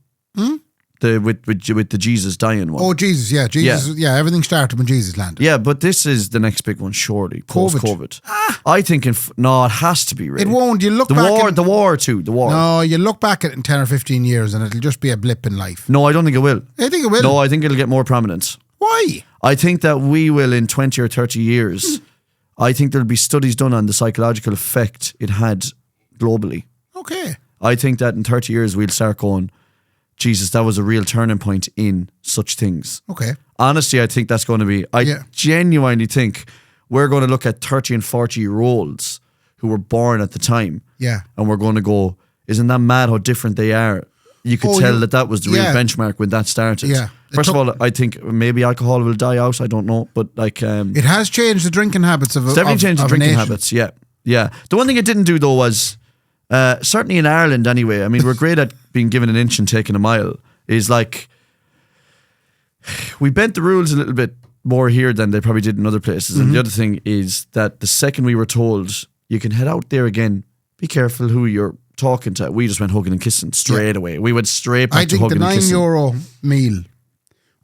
Speaker 2: With the Jesus dying one.
Speaker 3: Oh Jesus, yeah, everything started when Jesus landed.
Speaker 2: Yeah, but this is the next big one, surely post-COVID. I think it has to be. Really.
Speaker 3: It won't. You look
Speaker 2: the
Speaker 3: back
Speaker 2: war, the war too. The war.
Speaker 3: No, you look back at it in 10 or 15 years, and it'll just be a blip in life.
Speaker 2: No, I don't think it will.
Speaker 3: I think it will.
Speaker 2: No, I think it'll get more prominence.
Speaker 3: Why?
Speaker 2: I think that we will in 20 or 30 years. I think there'll be studies done on the psychological effect it had globally.
Speaker 3: Okay.
Speaker 2: I think that in 30 years we'll start going, Jesus, that was a real turning point in such things.
Speaker 3: Okay.
Speaker 2: Honestly, I think that's going to be, genuinely think we're going to look at 30 and 40-year-olds who were born at the time.
Speaker 3: Yeah.
Speaker 2: And we're going to go, isn't that mad how different they are? You could tell that was the real benchmark when that started.
Speaker 3: Yeah.
Speaker 2: First of all, I think maybe alcohol will die out. I don't know. But like...
Speaker 3: it has changed the drinking habits of a
Speaker 2: It's definitely changed the drinking
Speaker 3: nation.
Speaker 2: habits, yeah. Yeah. The one thing it didn't do, though, was... certainly in Ireland anyway, I mean, we're great at being given an inch and taking a mile, is like we bent the rules a little bit more here than they probably did in other places. And the other thing is that the second we were told you can head out there again, be careful who you're talking to, we just went hugging and kissing straight away. We went straight back to hugging and kissing.
Speaker 3: I think the €9 meal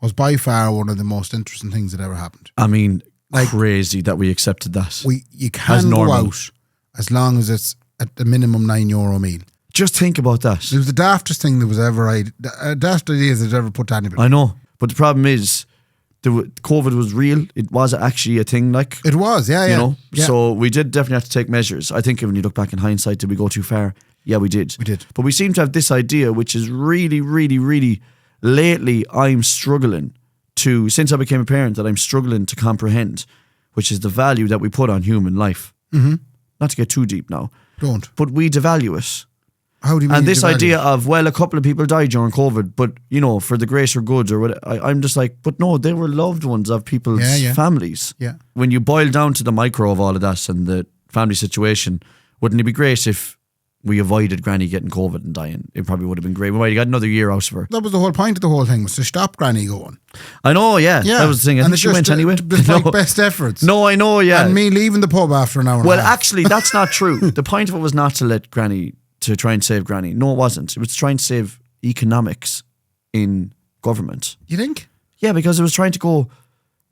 Speaker 3: was by far one of the most interesting things that ever happened.
Speaker 2: I mean, crazy that we accepted that.
Speaker 3: You can go out as long as it's at the minimum €9 meal.
Speaker 2: Just think about that.
Speaker 3: It was the daftest thing that was ever daft ideas that ever put to anybody.
Speaker 2: I know, but the problem is, COVID was real. It was actually a thing. Like
Speaker 3: it was, yeah.
Speaker 2: You know, so we did definitely have to take measures. I think when you look back in hindsight, did we go too far? Yeah, we did.
Speaker 3: We did.
Speaker 2: But we seem to have this idea, which is really, really, really. Lately, I'm struggling to, since I became a parent, that I'm struggling to comprehend, which is the value that we put on human life. Mm-hmm. Not to get too deep now.
Speaker 3: Don't.
Speaker 2: But we devalue it.
Speaker 3: How do you mean?
Speaker 2: And this idea of, well, a couple of people died during COVID, but, you know, for the grace or good or what, I'm just like, but no, they were loved ones of people's families.
Speaker 3: Yeah.
Speaker 2: When you boil down to the micro of all of that and the family situation, wouldn't it be great if we avoided Granny getting COVID and dying? It probably would have been great. We might have got another year out of her.
Speaker 3: That was the whole point of the whole thing, was to stop Granny going.
Speaker 2: I know, yeah. That was the thing. I think she went anyway.
Speaker 3: Despite best efforts.
Speaker 2: No, I know, yeah.
Speaker 3: And me leaving the pub after an hour and
Speaker 2: Well,
Speaker 3: a half.
Speaker 2: actually, that's not true. The point of it was not to let Granny, to try and save Granny. No, it wasn't. It was to try and save economics in government.
Speaker 3: You think?
Speaker 2: Yeah, because it was trying to go,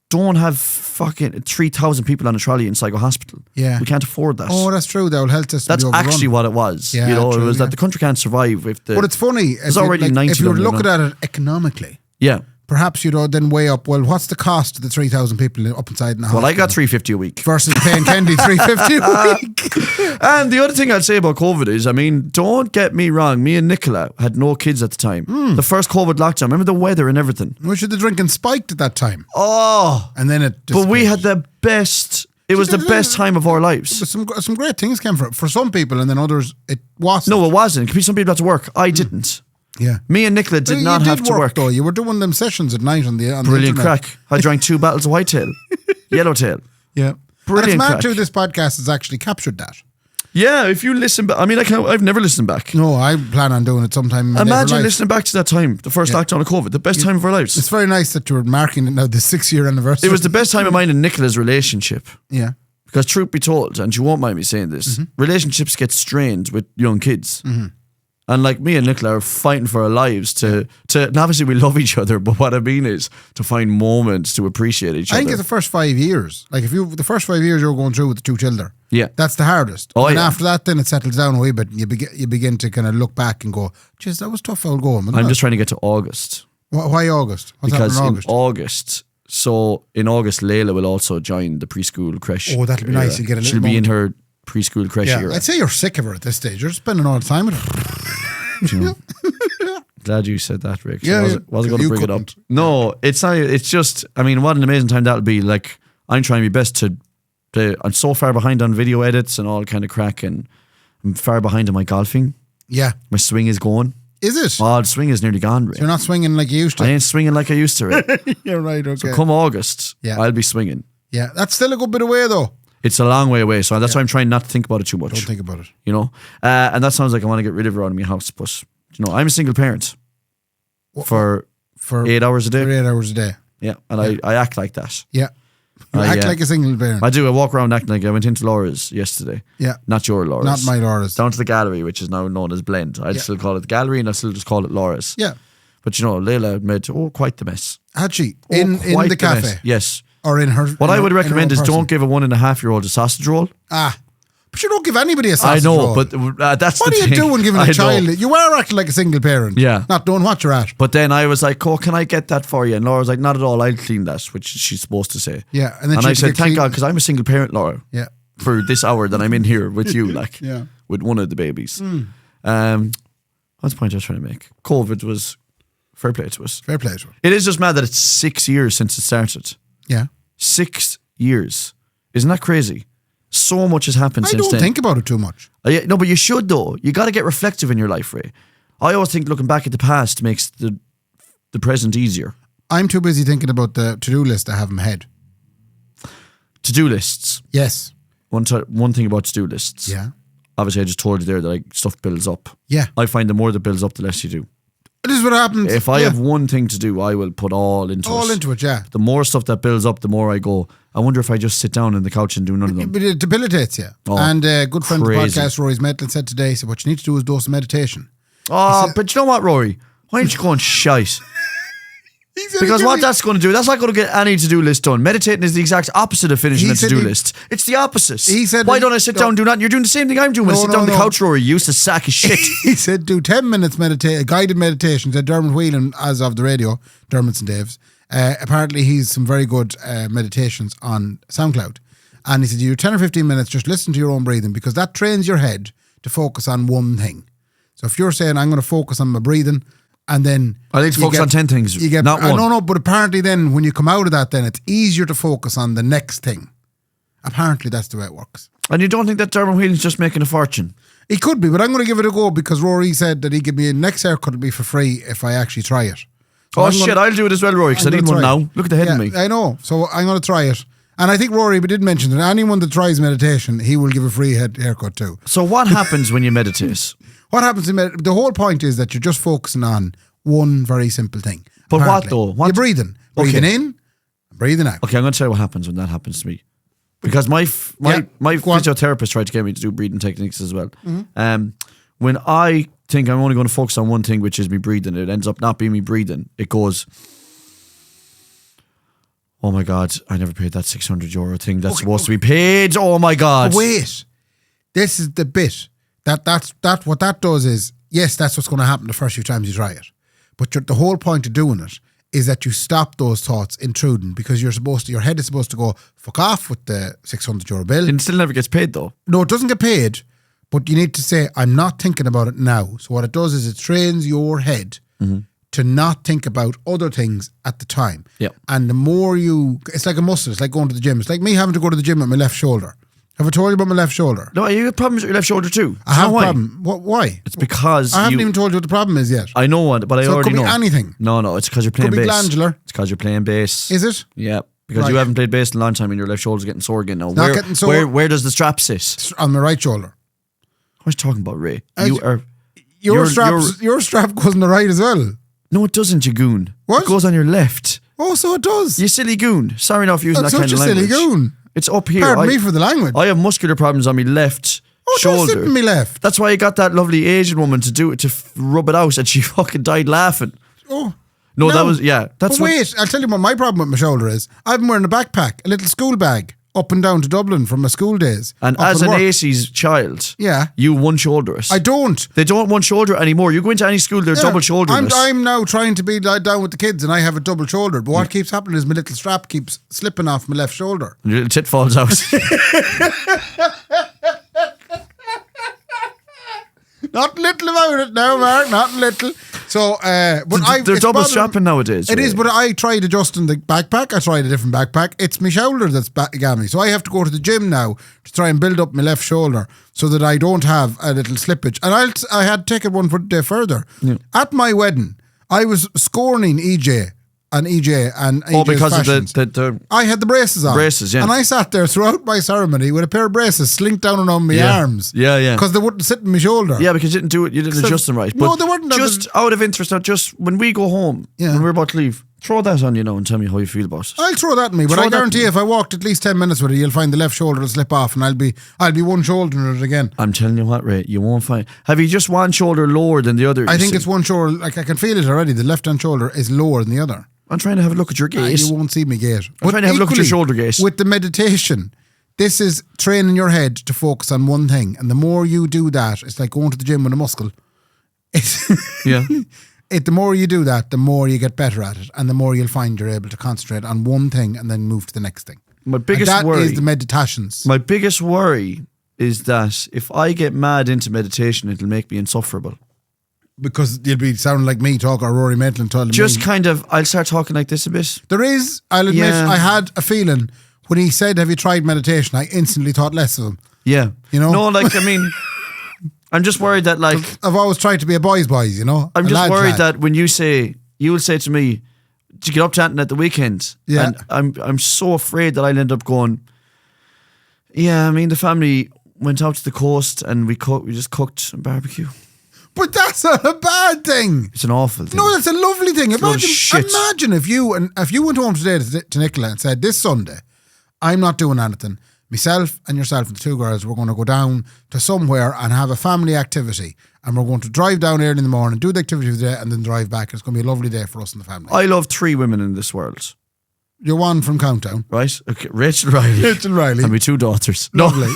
Speaker 2: don't have fucking 3,000 people on a trolley in Sligo Hospital. Yeah. We can't afford that.
Speaker 3: Oh, that's true. That will help us.
Speaker 2: That's actually what it was.
Speaker 3: Yeah,
Speaker 2: you know,
Speaker 3: true,
Speaker 2: it was that the country can't survive if the...
Speaker 3: But it's funny.
Speaker 2: There's already 90
Speaker 3: if you were
Speaker 2: million,
Speaker 3: looking at it economically.
Speaker 2: Yeah.
Speaker 3: Perhaps you'd then weigh up, well, what's the cost of the 3,000 people up inside in the hospital?
Speaker 2: Well, I got $350 a week.
Speaker 3: Versus paying Kendy $350 a week.
Speaker 2: And the other thing I'd say about COVID is, I mean, don't get me wrong, me and Nicola had no kids at the time. The first COVID lockdown, remember the weather and everything?
Speaker 3: We should have drinking spiked at that time.
Speaker 2: Oh.
Speaker 3: And then it
Speaker 2: But we had the best... It was the best time of our lives.
Speaker 3: Some great things came from it. For some people, and then others, it wasn't.
Speaker 2: No, it wasn't. Some people had to work. I didn't.
Speaker 3: Yeah.
Speaker 2: Me and Nicola did not have to work.
Speaker 3: Though. You were doing them sessions at night on the
Speaker 2: Brilliant
Speaker 3: internet.
Speaker 2: crack. I drank 2 bottles of whitetail. Yellowtail.
Speaker 3: Yeah.
Speaker 2: Brilliant
Speaker 3: and it's mad
Speaker 2: crack.
Speaker 3: too, this podcast has actually captured that.
Speaker 2: Yeah, if you listen back, I mean, I've never listened back.
Speaker 3: No, I plan on doing it sometime in my
Speaker 2: Imagine
Speaker 3: life.
Speaker 2: listening back to that time, the first lockdown of COVID, the best time of our lives.
Speaker 3: It's very nice that you're marking it now, the 6-year anniversary.
Speaker 2: It was the best time of mine and Nicola's relationship.
Speaker 3: Yeah.
Speaker 2: Because truth be told, and you won't mind me saying this, relationships get strained with young kids. And like me and Nicola are fighting for our lives to and obviously we love each other, but what I mean is to find moments to appreciate each other.
Speaker 3: I think it's the first 5 years. Like the first 5 years you're going through with the two children.
Speaker 2: Yeah.
Speaker 3: That's the hardest.
Speaker 2: Oh,
Speaker 3: and
Speaker 2: yeah.
Speaker 3: after that, then it settles down a wee bit and you begin to kind of look back and go, geez, that was tough old going.
Speaker 2: I'm just trying to get to August.
Speaker 3: Why August? What's
Speaker 2: Because
Speaker 3: happening in August?
Speaker 2: in August, Layla will also join the preschool creche.
Speaker 3: Oh, that'll be nice. You get a little
Speaker 2: She'll be in
Speaker 3: moment.
Speaker 2: her preschool creche
Speaker 3: Yeah,
Speaker 2: era.
Speaker 3: I'd say you're sick of her at this stage. You're spending all the time with her.
Speaker 2: Glad you said that, Rick.
Speaker 3: Yeah,
Speaker 2: wasn't going to
Speaker 3: you
Speaker 2: bring it up.
Speaker 3: couldn't.
Speaker 2: No, it's not. It's just, I mean, what an amazing time that'll be. Like, I'm trying my best to I'm so far behind on video edits and all kind of crack, and I'm far behind on my golfing.
Speaker 3: Yeah.
Speaker 2: My swing is going.
Speaker 3: Is it?
Speaker 2: Oh, the swing is nearly gone, Rick.
Speaker 3: So you're not swinging like you used to?
Speaker 2: I ain't swinging like I used to, Rick.
Speaker 3: You're right, okay.
Speaker 2: So come August,
Speaker 3: Yeah.
Speaker 2: I'll be swinging.
Speaker 3: Yeah, that's still a good bit away though.
Speaker 2: It's a long way away, so that's why I'm trying not to think about it too much.
Speaker 3: Don't think about it.
Speaker 2: You know? And that sounds like I want to get rid of her out of my house, but, you know, I'm a single parent for 8 hours a day.
Speaker 3: For 8 hours a day.
Speaker 2: Yeah, and I act like that.
Speaker 3: Yeah. You act like a single parent.
Speaker 2: I do. I walk around acting like I went into Laura's yesterday.
Speaker 3: Yeah.
Speaker 2: Not your Laura's.
Speaker 3: Not my Laura's.
Speaker 2: Down to the gallery, which is now known as Blend. I'd still call it the gallery and I still just call it Laura's.
Speaker 3: Yeah.
Speaker 2: But you know, Layla made quite the mess.
Speaker 3: Had she?
Speaker 2: Oh,
Speaker 3: In
Speaker 2: quite
Speaker 3: the cafe?
Speaker 2: mess. Yes.
Speaker 3: Or in her?
Speaker 2: What I would recommend is
Speaker 3: person?
Speaker 2: don't give a 1.5-year-old a sausage roll.
Speaker 3: But you don't give anybody a
Speaker 2: I
Speaker 3: sausage
Speaker 2: know,
Speaker 3: roll.
Speaker 2: but that's
Speaker 3: What
Speaker 2: the
Speaker 3: are
Speaker 2: thing.
Speaker 3: you doing giving
Speaker 2: I
Speaker 3: a
Speaker 2: know.
Speaker 3: child? You are acting like a single parent.
Speaker 2: Yeah.
Speaker 3: Not doing what you're at.
Speaker 2: But then I was like, oh, can I get that for you? And Laura was like, not at all, I'll clean that, which she's supposed to say.
Speaker 3: Yeah. And then
Speaker 2: And
Speaker 3: she
Speaker 2: I
Speaker 3: had to
Speaker 2: said,
Speaker 3: get
Speaker 2: thank
Speaker 3: clean-
Speaker 2: God, because I'm a single parent, Laura.
Speaker 3: Yeah.
Speaker 2: For this hour that I'm in here with you, like,
Speaker 3: Yeah.
Speaker 2: with one of the babies. What's the point I was trying to make? COVID was fair play to us.
Speaker 3: Fair play to her.
Speaker 2: It is just mad that it's 6 years since it started.
Speaker 3: Yeah.
Speaker 2: 6 years. Isn't that crazy? So much has happened
Speaker 3: I
Speaker 2: since
Speaker 3: don't
Speaker 2: then.
Speaker 3: think about it too much.
Speaker 2: No, but you should though. You got to get reflective in your life, Ray. I always think looking back at the past makes the present easier.
Speaker 3: I'm too busy thinking about the to-do list I have in my head.
Speaker 2: To-do lists.
Speaker 3: Yes.
Speaker 2: One thing about to-do lists.
Speaker 3: Yeah.
Speaker 2: Obviously, I just told you there that like stuff builds up.
Speaker 3: Yeah.
Speaker 2: I find the more that builds up, the less you do.
Speaker 3: This is what happens.
Speaker 2: If I have one thing to do, I will put all into it.
Speaker 3: all into it, yeah.
Speaker 2: The more stuff that builds up, the more I go, I wonder if I just sit down on the couch and do none of them.
Speaker 3: But it debilitates you.
Speaker 2: Oh,
Speaker 3: and a good friend of the
Speaker 2: crazy.
Speaker 3: podcast, Rory's Maitland, said today, he said, what you need to do is dose of meditation.
Speaker 2: Oh, but you know what, Rory? Why aren't you going shite?
Speaker 3: He said,
Speaker 2: Because
Speaker 3: give
Speaker 2: what
Speaker 3: me-
Speaker 2: that's going to do, that's not going to get any to-do list done. Meditating is the exact opposite of finishing
Speaker 3: He
Speaker 2: a
Speaker 3: said
Speaker 2: to-do
Speaker 3: he-
Speaker 2: list. It's the opposite.
Speaker 3: He said
Speaker 2: why
Speaker 3: he-
Speaker 2: don't I sit down and do nothing? You're doing the same thing I'm doing when I
Speaker 3: No,
Speaker 2: sit
Speaker 3: no,
Speaker 2: down on the
Speaker 3: no.
Speaker 2: couch, Rory. You useless sack of shit.
Speaker 3: He said, do 10 minutes guided meditations at Dermot Whelan, as of the radio, Dermot's and Dave's. Apparently, he's some very good meditations on SoundCloud. And he said, you do 10 or 15 minutes, just listen to your own breathing because that trains your head to focus on one thing. So if you're saying, I'm going to focus on my breathing, and then
Speaker 2: I think to
Speaker 3: you
Speaker 2: focus on 10 things,
Speaker 3: you get,
Speaker 2: not one.
Speaker 3: No, but apparently then when you come out of that, then it's easier to focus on the next thing. Apparently that's the way it works.
Speaker 2: And you don't think that Dermot Whelan's just making a fortune?
Speaker 3: He could be, but I'm going to give it a go because Rory said that he'd give me a next haircut will be for free if I actually try it. So
Speaker 2: Oh,
Speaker 3: I'm
Speaker 2: shit,
Speaker 3: gonna-
Speaker 2: I'll do it as well, Rory, because I
Speaker 3: I'm
Speaker 2: need
Speaker 3: gonna
Speaker 2: one
Speaker 3: try
Speaker 2: now.
Speaker 3: it.
Speaker 2: Look at the head
Speaker 3: Yeah,
Speaker 2: of me.
Speaker 3: I know. So I'm going to try it. And I think Rory did mention that anyone that tries meditation, he will give a free haircut too.
Speaker 2: So what happens when you meditate?
Speaker 3: What happens in the whole point is that you're just focusing on one very simple thing.
Speaker 2: But what
Speaker 3: apparently.
Speaker 2: though? What?
Speaker 3: You're breathing.
Speaker 2: Okay.
Speaker 3: Breathing in, breathing out.
Speaker 2: Okay, I'm going to tell you what happens when that happens to me. Because my
Speaker 3: Yeah, go on.
Speaker 2: physiotherapist tried to get me to do breathing techniques as well.
Speaker 3: Mm-hmm.
Speaker 2: When I think I'm only going to focus on one thing, which is me breathing, it ends up not being me breathing. It goes, oh my God, I never paid that €600 thing that's supposed to be paid. Oh my God.
Speaker 3: But wait, this is the bit. That's what that does is, yes, that's what's going to happen the first few times you try it. But the whole point of doing it is that you stop those thoughts intruding because your head is supposed to go, fuck off with the €600 bill.
Speaker 2: And it still never gets paid though.
Speaker 3: No, it doesn't get paid, but you need to say, I'm not thinking about it now. So what it does is it trains your head to not think about other things at the time.
Speaker 2: Yep.
Speaker 3: And the more it's like a muscle, it's like going to the gym. It's like me having to go to the gym with my left shoulder. Have I told you about my left shoulder?
Speaker 2: No, you have problems with your left shoulder too.
Speaker 3: I have a
Speaker 2: why?
Speaker 3: problem. Why?
Speaker 2: It's because
Speaker 3: I haven't even told you what the problem is yet.
Speaker 2: I know one, but I
Speaker 3: So it
Speaker 2: already
Speaker 3: could be
Speaker 2: know.
Speaker 3: anything.
Speaker 2: No, it's because you're playing
Speaker 3: Could be
Speaker 2: bass.
Speaker 3: glandular.
Speaker 2: It's because you're playing bass.
Speaker 3: Is it?
Speaker 2: Yeah, because
Speaker 3: Right.
Speaker 2: you haven't played bass in a long time and your left shoulder's getting sore again now.
Speaker 3: not getting sore.
Speaker 2: Where does the strap sit?
Speaker 3: On my right shoulder.
Speaker 2: What are you talking about, Ray?
Speaker 3: Your
Speaker 2: You're-
Speaker 3: strap goes on the right as well.
Speaker 2: No, it doesn't, you goon.
Speaker 3: What?
Speaker 2: It goes on your left.
Speaker 3: Oh, so it does.
Speaker 2: You silly goon. Sorry not for using
Speaker 3: That's
Speaker 2: that kind
Speaker 3: such
Speaker 2: of
Speaker 3: a
Speaker 2: language.
Speaker 3: silly goon.
Speaker 2: It's up here.
Speaker 3: Pardon me for the language.
Speaker 2: I have muscular problems on my left
Speaker 3: Don't sit
Speaker 2: shoulder.
Speaker 3: in me left.
Speaker 2: That's why I got that lovely Asian woman to do it, to rub it out, and she fucking died laughing.
Speaker 3: Oh.
Speaker 2: No, that was, yeah. That's
Speaker 3: But wait, I'll tell you what my problem with my shoulder is. I've been wearing a backpack, a little school bag, up and down to Dublin from my school days.
Speaker 2: And
Speaker 3: up
Speaker 2: as
Speaker 3: and
Speaker 2: an
Speaker 3: work.
Speaker 2: AC's child,
Speaker 3: Yeah.
Speaker 2: you one shoulder it.
Speaker 3: I don't.
Speaker 2: They don't one shoulder anymore. You go into any school, they're double shoulder.
Speaker 3: I'm now trying to be like down with the kids, and I have a double shoulder. But what keeps happening is my little strap keeps slipping off my left shoulder.
Speaker 2: Your little tit falls out.
Speaker 3: Not little about it now, Mark. Not little. So, but
Speaker 2: They're double strapping nowadays.
Speaker 3: It is,
Speaker 2: Ray.
Speaker 3: but I tried adjusting the backpack. I tried a different backpack. It's my shoulder that's got me. So I have to go to the gym now to try and build up my left shoulder so that I don't have a little slippage. And I had to take it one further. Yeah. At my wedding, I was scorning EJ and EJ's
Speaker 2: because
Speaker 3: fashions.
Speaker 2: of the
Speaker 3: I had the braces on.
Speaker 2: Braces, yeah.
Speaker 3: And I sat there throughout my ceremony with a pair of braces slinked down on my arms.
Speaker 2: Yeah, yeah.
Speaker 3: Because they wouldn't sit in my shoulder.
Speaker 2: Yeah, because you didn't do it. You didn't adjust them right. But
Speaker 3: No, they weren't.
Speaker 2: Just out of interest, now, just when we go home,
Speaker 3: Yeah.
Speaker 2: when we're about to leave, throw that on, and tell me how you feel about it.
Speaker 3: I'll throw that at me, but
Speaker 2: Throw
Speaker 3: I
Speaker 2: that
Speaker 3: guarantee
Speaker 2: at me.
Speaker 3: if I walked at least 10 minutes with it, you'll find the left shoulder will slip off, and I'll be one shouldering it again.
Speaker 2: I'm telling you what, Ray, you won't find. Have you just one shoulder lower than the other?
Speaker 3: I think it's one shoulder. Like I can feel it already. The left hand shoulder is lower than the other.
Speaker 2: I'm trying to have a look at your gait.
Speaker 3: You won't see me gait.
Speaker 2: I'm trying to have a look at your shoulder gait.
Speaker 3: With the meditation, this is training your head to focus on one thing, and the more you do that, it's like going to the gym with a muscle.
Speaker 2: Yeah.
Speaker 3: The more you do that, the more you get better at it, and the more you'll find you're able to concentrate on one thing and then move to the next thing.
Speaker 2: My biggest
Speaker 3: and that
Speaker 2: worry
Speaker 3: is the meditations.
Speaker 2: My biggest worry is that if I get mad into meditation, it'll make me insufferable.
Speaker 3: Because you'll be sounding like me talk or Rory Maitland telling
Speaker 2: Just
Speaker 3: me.
Speaker 2: kind of, I'll start talking like this a bit.
Speaker 3: There is, I'll admit,
Speaker 2: Yeah.
Speaker 3: I had a feeling when he said, "Have you tried meditation?" I instantly thought less of him.
Speaker 2: Yeah.
Speaker 3: You know?
Speaker 2: No, like, I mean, I'm just worried that, like,
Speaker 3: I've always tried to be a boy's, you know?
Speaker 2: I'm
Speaker 3: A
Speaker 2: just
Speaker 3: lad's
Speaker 2: worried
Speaker 3: lad.
Speaker 2: that when you will say to me, "Did you get up chanting at the weekend?"
Speaker 3: Yeah.
Speaker 2: And I'm so afraid that I'll end up going, yeah, I mean, the family went out to the coast and we just cooked and barbecue.
Speaker 3: But that's not a bad thing.
Speaker 2: It's an awful thing.
Speaker 3: No, that's a lovely thing.
Speaker 2: a load of shit.
Speaker 3: Imagine if you went home today to Nicola and said, "This Sunday, I'm not doing anything. Myself and yourself and the two girls, we're going to go down to somewhere and have a family activity. And we're going to drive down early in the morning, do the activity for the day, and then drive back. It's going to be a lovely day for us and the family."
Speaker 2: I love 3 women in this world,
Speaker 3: You're one from Countdown.
Speaker 2: right? Okay, Rachel Riley.
Speaker 3: Rachel Riley.
Speaker 2: And my 2 daughters.
Speaker 3: Lovely.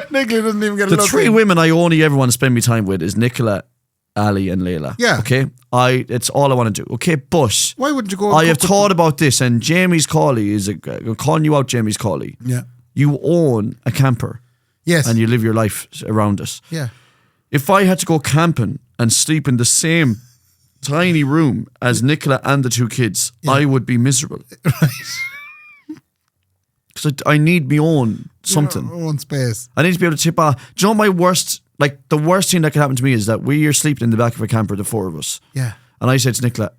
Speaker 3: Nicola doesn't even get a
Speaker 2: The
Speaker 3: look
Speaker 2: 3
Speaker 3: in.
Speaker 2: women I only ever want to spend my time with is Nicola, Ali, and Layla.
Speaker 3: Yeah.
Speaker 2: Okay? It's all I want to do. Okay, but
Speaker 3: Why wouldn't you go?
Speaker 2: I
Speaker 3: and
Speaker 2: have
Speaker 3: cook
Speaker 2: thought about this, and Jamie's Cawley I'm calling you out, Jamie's Cawley.
Speaker 3: Yeah.
Speaker 2: You own a camper
Speaker 3: Yes.
Speaker 2: and you live your life around it.
Speaker 3: Yeah.
Speaker 2: If I had to go camping and sleep in the same tiny room as Nicola and the 2 kids, I would be miserable.
Speaker 3: Right.
Speaker 2: Because I need my own something.
Speaker 3: Your own space.
Speaker 2: I need to be able to tip off. Do you know the worst thing that could happen to me is that we are sleeping in the back of a camper, the 4 of us.
Speaker 3: Yeah.
Speaker 2: And I said to Nicola,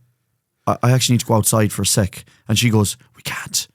Speaker 2: I actually need to go outside for a sec. And she goes, we can't.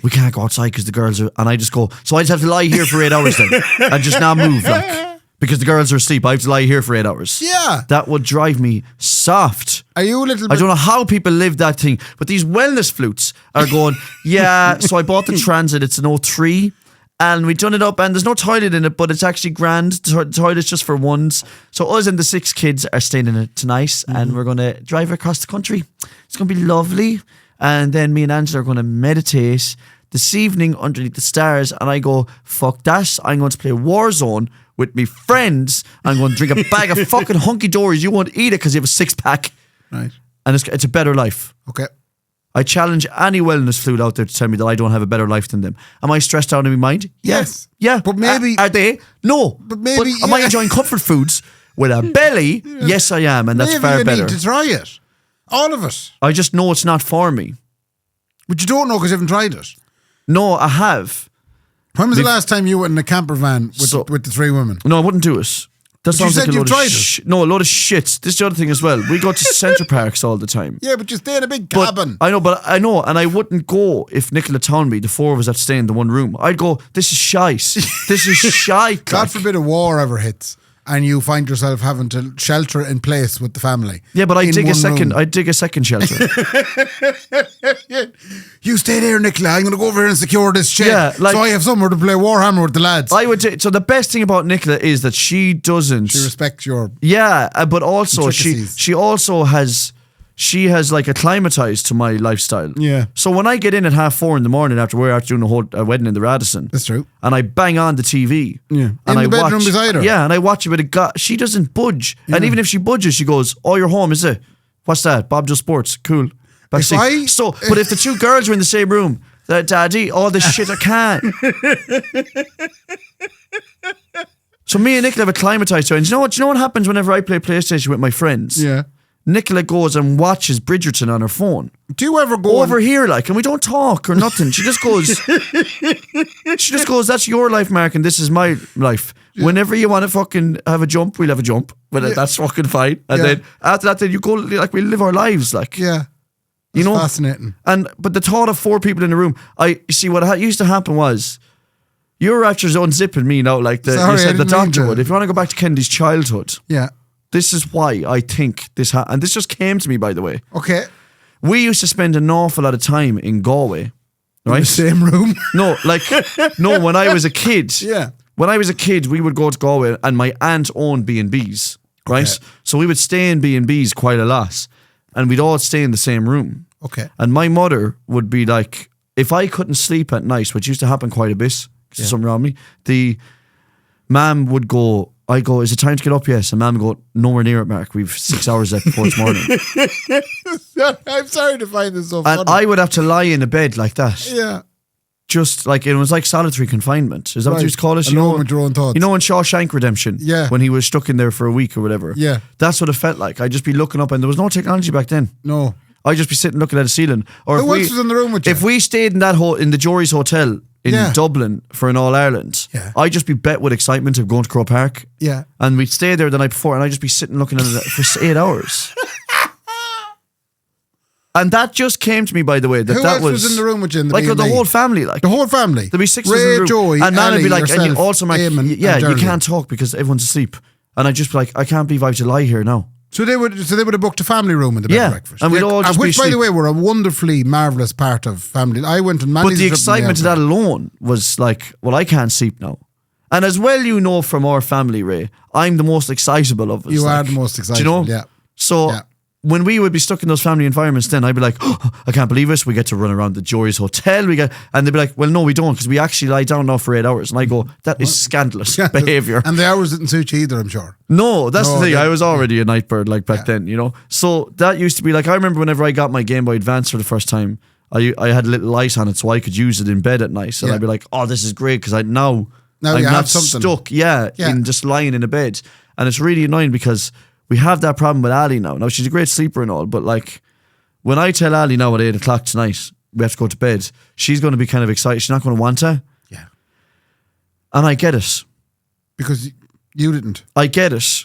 Speaker 2: We can't go outside because the girls are... And I just go, so I just have to lie here for 8 hours then. And just not move, like. Because the girls are asleep. I have to lie here for 8 hours.
Speaker 3: Yeah.
Speaker 2: That would drive me soft.
Speaker 3: Are you a little bit...
Speaker 2: I don't know how people live that thing. But these wellness flutes are going, yeah, so I bought the Transit. It's an 03. And we done it up and there's no toilet in it, but it's actually grand. The toilet's just for ones. So us and the 6 kids are staying in it tonight and we're going to drive across the country. It's going to be lovely. And then me and Angela are going to meditate this evening underneath the stars. And I go, fuck that. I'm going to play Warzone with me friends. I'm going to drink a bag of fucking hunky-dories. You won't eat it because you have a 6-pack.
Speaker 3: Right.
Speaker 2: And it's a better life.
Speaker 3: Okay.
Speaker 2: I challenge any wellness flute out there to tell me that I don't have a better life than them. Am I stressed out in my mind?
Speaker 3: Yes.
Speaker 2: Yeah.
Speaker 3: But maybe...
Speaker 2: Are they? No.
Speaker 3: But maybe...
Speaker 2: Am I enjoying comfort foods with a belly? Yes, I am. And that's
Speaker 3: maybe
Speaker 2: far
Speaker 3: you
Speaker 2: better.
Speaker 3: need to try it. All of it.
Speaker 2: I just know it's not for me.
Speaker 3: But you don't know because you haven't tried it.
Speaker 2: No, I have.
Speaker 3: When was the last time you went in a camper van with the 3 women?
Speaker 2: No, I wouldn't do it. That
Speaker 3: But you
Speaker 2: sounds
Speaker 3: said
Speaker 2: like a
Speaker 3: you've
Speaker 2: load
Speaker 3: tried
Speaker 2: of
Speaker 3: it.
Speaker 2: No, a load of shit. This is the other thing as well. We go to Centre Parks all the time.
Speaker 3: Yeah, but you stay in a big
Speaker 2: But
Speaker 3: cabin.
Speaker 2: I know, and I wouldn't go if Nicola told me the four of us that stay in the one room. I'd go, this is shite. This is shite.
Speaker 3: God
Speaker 2: like.
Speaker 3: forbid a war ever hits and you find yourself having to shelter in place with the family.
Speaker 2: Yeah, but
Speaker 3: in one room.
Speaker 2: I'd dig a second shelter.
Speaker 3: You stay there, Nicola. I'm going to go over here and secure this shed.
Speaker 2: Yeah, like-
Speaker 3: so I have somewhere to play Warhammer with the lads.
Speaker 2: So the best thing about Nicola is that she doesn't.
Speaker 3: She respects your...
Speaker 2: Yeah, but also
Speaker 3: Intricacies.
Speaker 2: she also has like acclimatized to my lifestyle.
Speaker 3: Yeah.
Speaker 2: So when I get in at 4:30 in the morning after we're doing a whole wedding in the Radisson,
Speaker 3: That's true.
Speaker 2: and I bang on the TV,
Speaker 3: Yeah.
Speaker 2: and
Speaker 3: In the bedroom beside her.
Speaker 2: yeah, and I watch a bit of she doesn't budge, and even if she budges, she goes, "Oh, you're home, is it? What's that? Bob does sports, cool." Back seat. But if the two girls are in the same room, Daddy, all this shit I can't. So me and Nicola have acclimatized to it. And do you know what happens whenever I play PlayStation with my friends?
Speaker 3: Yeah.
Speaker 2: Nicola goes and watches Bridgerton on her phone.
Speaker 3: Do you ever go...
Speaker 2: Over here, like, and we don't talk or nothing. She just goes, that's your life, Mark, and this is my life. Yeah. Whenever you want to fucking have a jump, we'll have a jump. But that's fucking fine. And then after that, then you go, like, we live our lives, like.
Speaker 3: Yeah.
Speaker 2: You know?
Speaker 3: Fascinating.
Speaker 2: But the thought of 4 people in the room, see what used to happen was, you're actually unzipping me now, like you said the doctor would. If you want to go back to Kendy's childhood.
Speaker 3: Yeah.
Speaker 2: This is why I think this and this just came to me, by the way.
Speaker 3: Okay.
Speaker 2: We used to spend an awful lot of time in Galway, right?
Speaker 3: In the same room?
Speaker 2: No, when I was a kid.
Speaker 3: Yeah.
Speaker 2: When I was a kid, we would go to Galway and my aunt owned B&Bs, right?
Speaker 3: Okay.
Speaker 2: So we would stay in B&Bs quite a lot and we'd all stay in the same room.
Speaker 3: Okay.
Speaker 2: And my mother would be like, if I couldn't sleep at night, which used to happen quite a bit, because something wrong with me, the ma'am would go, I go, is it time to get up? Yes. And ma'am would go, nowhere near it, Mark. We've 6 hours left before it's morning.
Speaker 3: I'm sorry to find this so funny.
Speaker 2: And I would have to lie in a bed like that.
Speaker 3: Yeah.
Speaker 2: Just like, it was like solitary confinement. Is that what you used to call it?
Speaker 3: Alone with your own thoughts.
Speaker 2: You know in Shawshank Redemption?
Speaker 3: Yeah.
Speaker 2: When he was stuck in there for a week or whatever?
Speaker 3: Yeah.
Speaker 2: That's what it felt like. I'd just be looking up and there was no technology back then.
Speaker 3: No.
Speaker 2: I'd just be sitting looking at the ceiling. Or
Speaker 3: Who else was in the room with you?
Speaker 2: If we stayed in in the Jory's Hotel in Dublin for an All Ireland, I'd just be bet with excitement of going to Crow Park.
Speaker 3: Yeah.
Speaker 2: And we'd stay there the night before and I'd just be sitting looking at it for 8 hours. And that just came to me, by the way.
Speaker 3: Who else was in the room with you in the
Speaker 2: like
Speaker 3: B&B?
Speaker 2: the whole family, like
Speaker 3: The whole family?
Speaker 2: there'd be 6
Speaker 3: Ray,
Speaker 2: in the room.
Speaker 3: Joey,
Speaker 2: and Nan would be like,
Speaker 3: yourself,
Speaker 2: and you also, Mark,
Speaker 3: Eamon,
Speaker 2: you
Speaker 3: and
Speaker 2: can't talk because everyone's asleep. And I'd just be like, I can't believe I have to lie here now.
Speaker 3: So they would have booked a family room in the bed and breakfast.
Speaker 2: And we'd all just
Speaker 3: which,
Speaker 2: be
Speaker 3: by the
Speaker 2: asleep.
Speaker 3: way, were a wonderfully marvellous part of family. I went on many
Speaker 2: But the excitement of that alone was like, well, I can't sleep now. And as well, you know, from our family, Ray, I'm the most excitable of us.
Speaker 3: You are
Speaker 2: like,
Speaker 3: the most excitable,
Speaker 2: do you know?
Speaker 3: yeah.
Speaker 2: So
Speaker 3: Yeah.
Speaker 2: when we would be stuck in those family environments, then I'd be like, oh, I can't believe it. We get to run around the Jory's Hotel. And they'd be like, well, no, we don't, because we actually lie down now for 8 hours. And I go, that is scandalous behaviour.
Speaker 3: And the hours didn't suit you either, I'm sure.
Speaker 2: No, that's the thing.
Speaker 3: yeah.
Speaker 2: I was already a night bird like back then, you know. So that used to be like, I remember whenever I got my Game Boy Advance for the first time, I had a little light on it so I could use it in bed at night. And I'd be like, oh, this is great because now I'm
Speaker 3: you
Speaker 2: not
Speaker 3: have something.
Speaker 2: stuck, in just lying in a bed. And it's really annoying because we have that problem with Ali now. Now, she's a great sleeper and all, but like when I tell Ali now at 8 o'clock tonight, we have to go to bed, she's going to be kind of excited. She's not going to want to.
Speaker 3: Yeah.
Speaker 2: And I get it.
Speaker 3: Because you didn't.
Speaker 2: I get it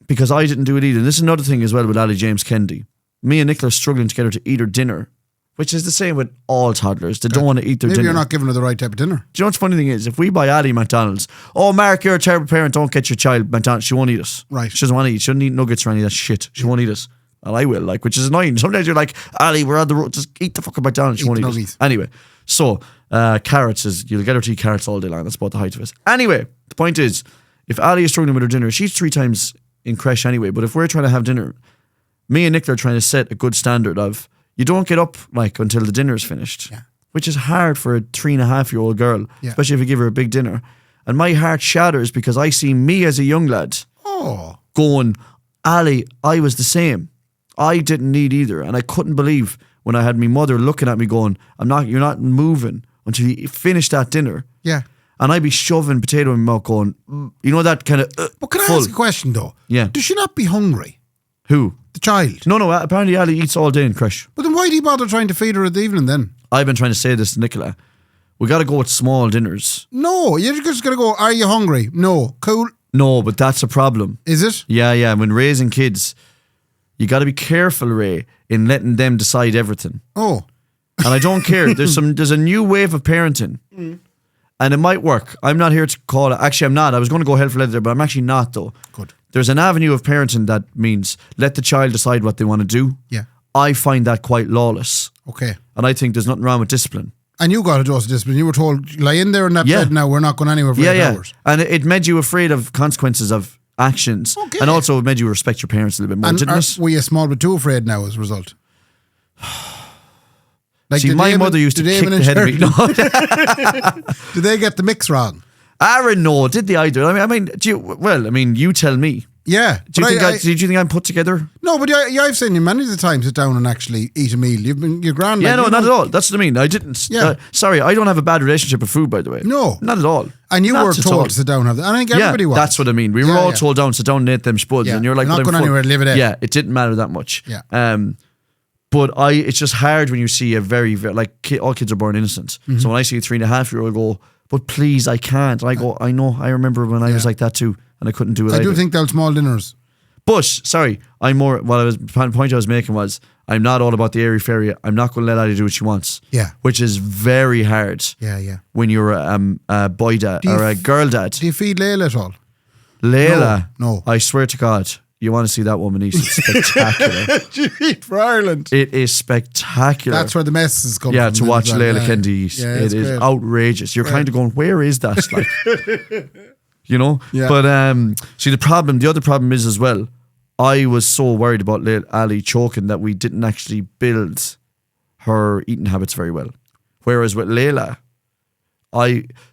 Speaker 2: because I didn't do it either. And this is another thing as well with Ali James Kendy. Me and Nicola are struggling to get her to eat her dinner, which is the same with all toddlers. They don't want to eat their
Speaker 3: Maybe
Speaker 2: dinner.
Speaker 3: you're not giving her the right type of dinner.
Speaker 2: Do you know what's funny thing is? If we buy Ali McDonald's, oh, Mark, you're a terrible parent, don't get your child McDonald's. She won't eat it.
Speaker 3: Right.
Speaker 2: She doesn't want to eat. She doesn't eat nuggets or any of that shit. She won't eat it. And I will, like, which is annoying. Sometimes you're like, Ali, we're on the road. Just eat the fucking McDonald's. She won't eat it. Anyway, so carrots you'll get her to eat carrots all day long. That's about the height of it. Anyway, the point is, if Ali is struggling with her dinner, she's 3 times in creche anyway. But if we're trying to have dinner, me and Nicola are trying to set a good standard of, you don't get up like until the dinner is finished, which is hard for a 3.5-year-old girl, especially if you give her a big dinner. And my heart shatters because I see me as a young lad going, Ali, I was the same. I didn't eat either. And I couldn't believe when I had my mother looking at me going, you're not moving until you finish that dinner.
Speaker 3: Yeah.
Speaker 2: And I'd be shoving potato in my mouth going, you know, that kind of
Speaker 3: But can I ask a question though?
Speaker 2: Yeah.
Speaker 3: Does she not be hungry?
Speaker 2: Who?
Speaker 3: The child.
Speaker 2: No, apparently Ali eats all day in creche.
Speaker 3: But then why do you bother trying to feed her in the evening then?
Speaker 2: I've been trying to say this to Nicola. We got to go with small dinners.
Speaker 3: No, you're just going to go, are you hungry? No. Cool.
Speaker 2: No, but that's a problem.
Speaker 3: Is it?
Speaker 2: Yeah. When raising kids, you got to be careful, Ray, in letting them decide everything.
Speaker 3: Oh.
Speaker 2: And I don't care. There's a new wave of parenting. And it might work. I'm not here to call it. Actually, I'm not. I was going to go hell for leather, but I'm actually not, though.
Speaker 3: Good.
Speaker 2: There's an avenue of parenting that means let the child decide what they want to do.
Speaker 3: Yeah.
Speaker 2: I find that quite lawless.
Speaker 3: Okay.
Speaker 2: And I think there's nothing wrong with discipline.
Speaker 3: And you got a dose of discipline. You were told, lie in there in that bed now. We're not going anywhere for 8 hours.
Speaker 2: And it made you afraid of consequences of actions.
Speaker 3: Okay.
Speaker 2: And also it made you respect your parents a little bit more,
Speaker 3: And
Speaker 2: didn't it?
Speaker 3: were you small bit too afraid now as a result? Like,
Speaker 2: See, my mother used to kick the head of me. No.
Speaker 3: Did they get the mix wrong?
Speaker 2: Aaron, no. Did they either? You tell me.
Speaker 3: Yeah.
Speaker 2: Do you think I'm put together?
Speaker 3: No, but I've seen you many of the time sit down and actually eat a meal. You're grand.
Speaker 2: Yeah, no, not at all. That's what I mean. I didn't.
Speaker 3: Yeah.
Speaker 2: Sorry, I don't have a bad relationship with food, by the way.
Speaker 3: No.
Speaker 2: Not at all.
Speaker 3: And you
Speaker 2: Not
Speaker 3: were
Speaker 2: at
Speaker 3: told
Speaker 2: all.
Speaker 3: to sit down and have that. And I think everybody was.
Speaker 2: That's what I mean. We were all told down, sit down and eat them spuds.
Speaker 3: Yeah.
Speaker 2: And you're like,
Speaker 3: You're not
Speaker 2: but I'm
Speaker 3: going anywhere, live it out.
Speaker 2: Yeah, it didn't matter that much.
Speaker 3: Yeah.
Speaker 2: But it's just hard when you see a very, very all kids are born innocent.
Speaker 3: Mm-hmm.
Speaker 2: So when I see a 3.5-year-old go, but please, I can't. And I go, I know, I remember when I was like that too, and I couldn't do it
Speaker 3: I
Speaker 2: either.
Speaker 3: do think they'll small dinners.
Speaker 2: But sorry, the point I was making was I'm not all about the airy fairy. I'm not going to let Ali do what she wants.
Speaker 3: Yeah.
Speaker 2: Which is very hard.
Speaker 3: Yeah.
Speaker 2: When you're a boy dad or a girl dad.
Speaker 3: Do you feed Layla at all?
Speaker 2: Layla,
Speaker 3: No.
Speaker 2: I swear to God, you want to see that woman eat? It's spectacular.
Speaker 3: Do you eat for Ireland?
Speaker 2: It is spectacular.
Speaker 3: That's where the mess is coming
Speaker 2: Yeah,
Speaker 3: from.
Speaker 2: to watch Layla Kendy eat.
Speaker 3: Yeah,
Speaker 2: it is
Speaker 3: great.
Speaker 2: outrageous. You're kind of going, where is that? Like, you know?
Speaker 3: Yeah.
Speaker 2: But see, the other problem is as well, I was so worried about Ali choking that we didn't actually build her eating habits very well. Whereas with Layla,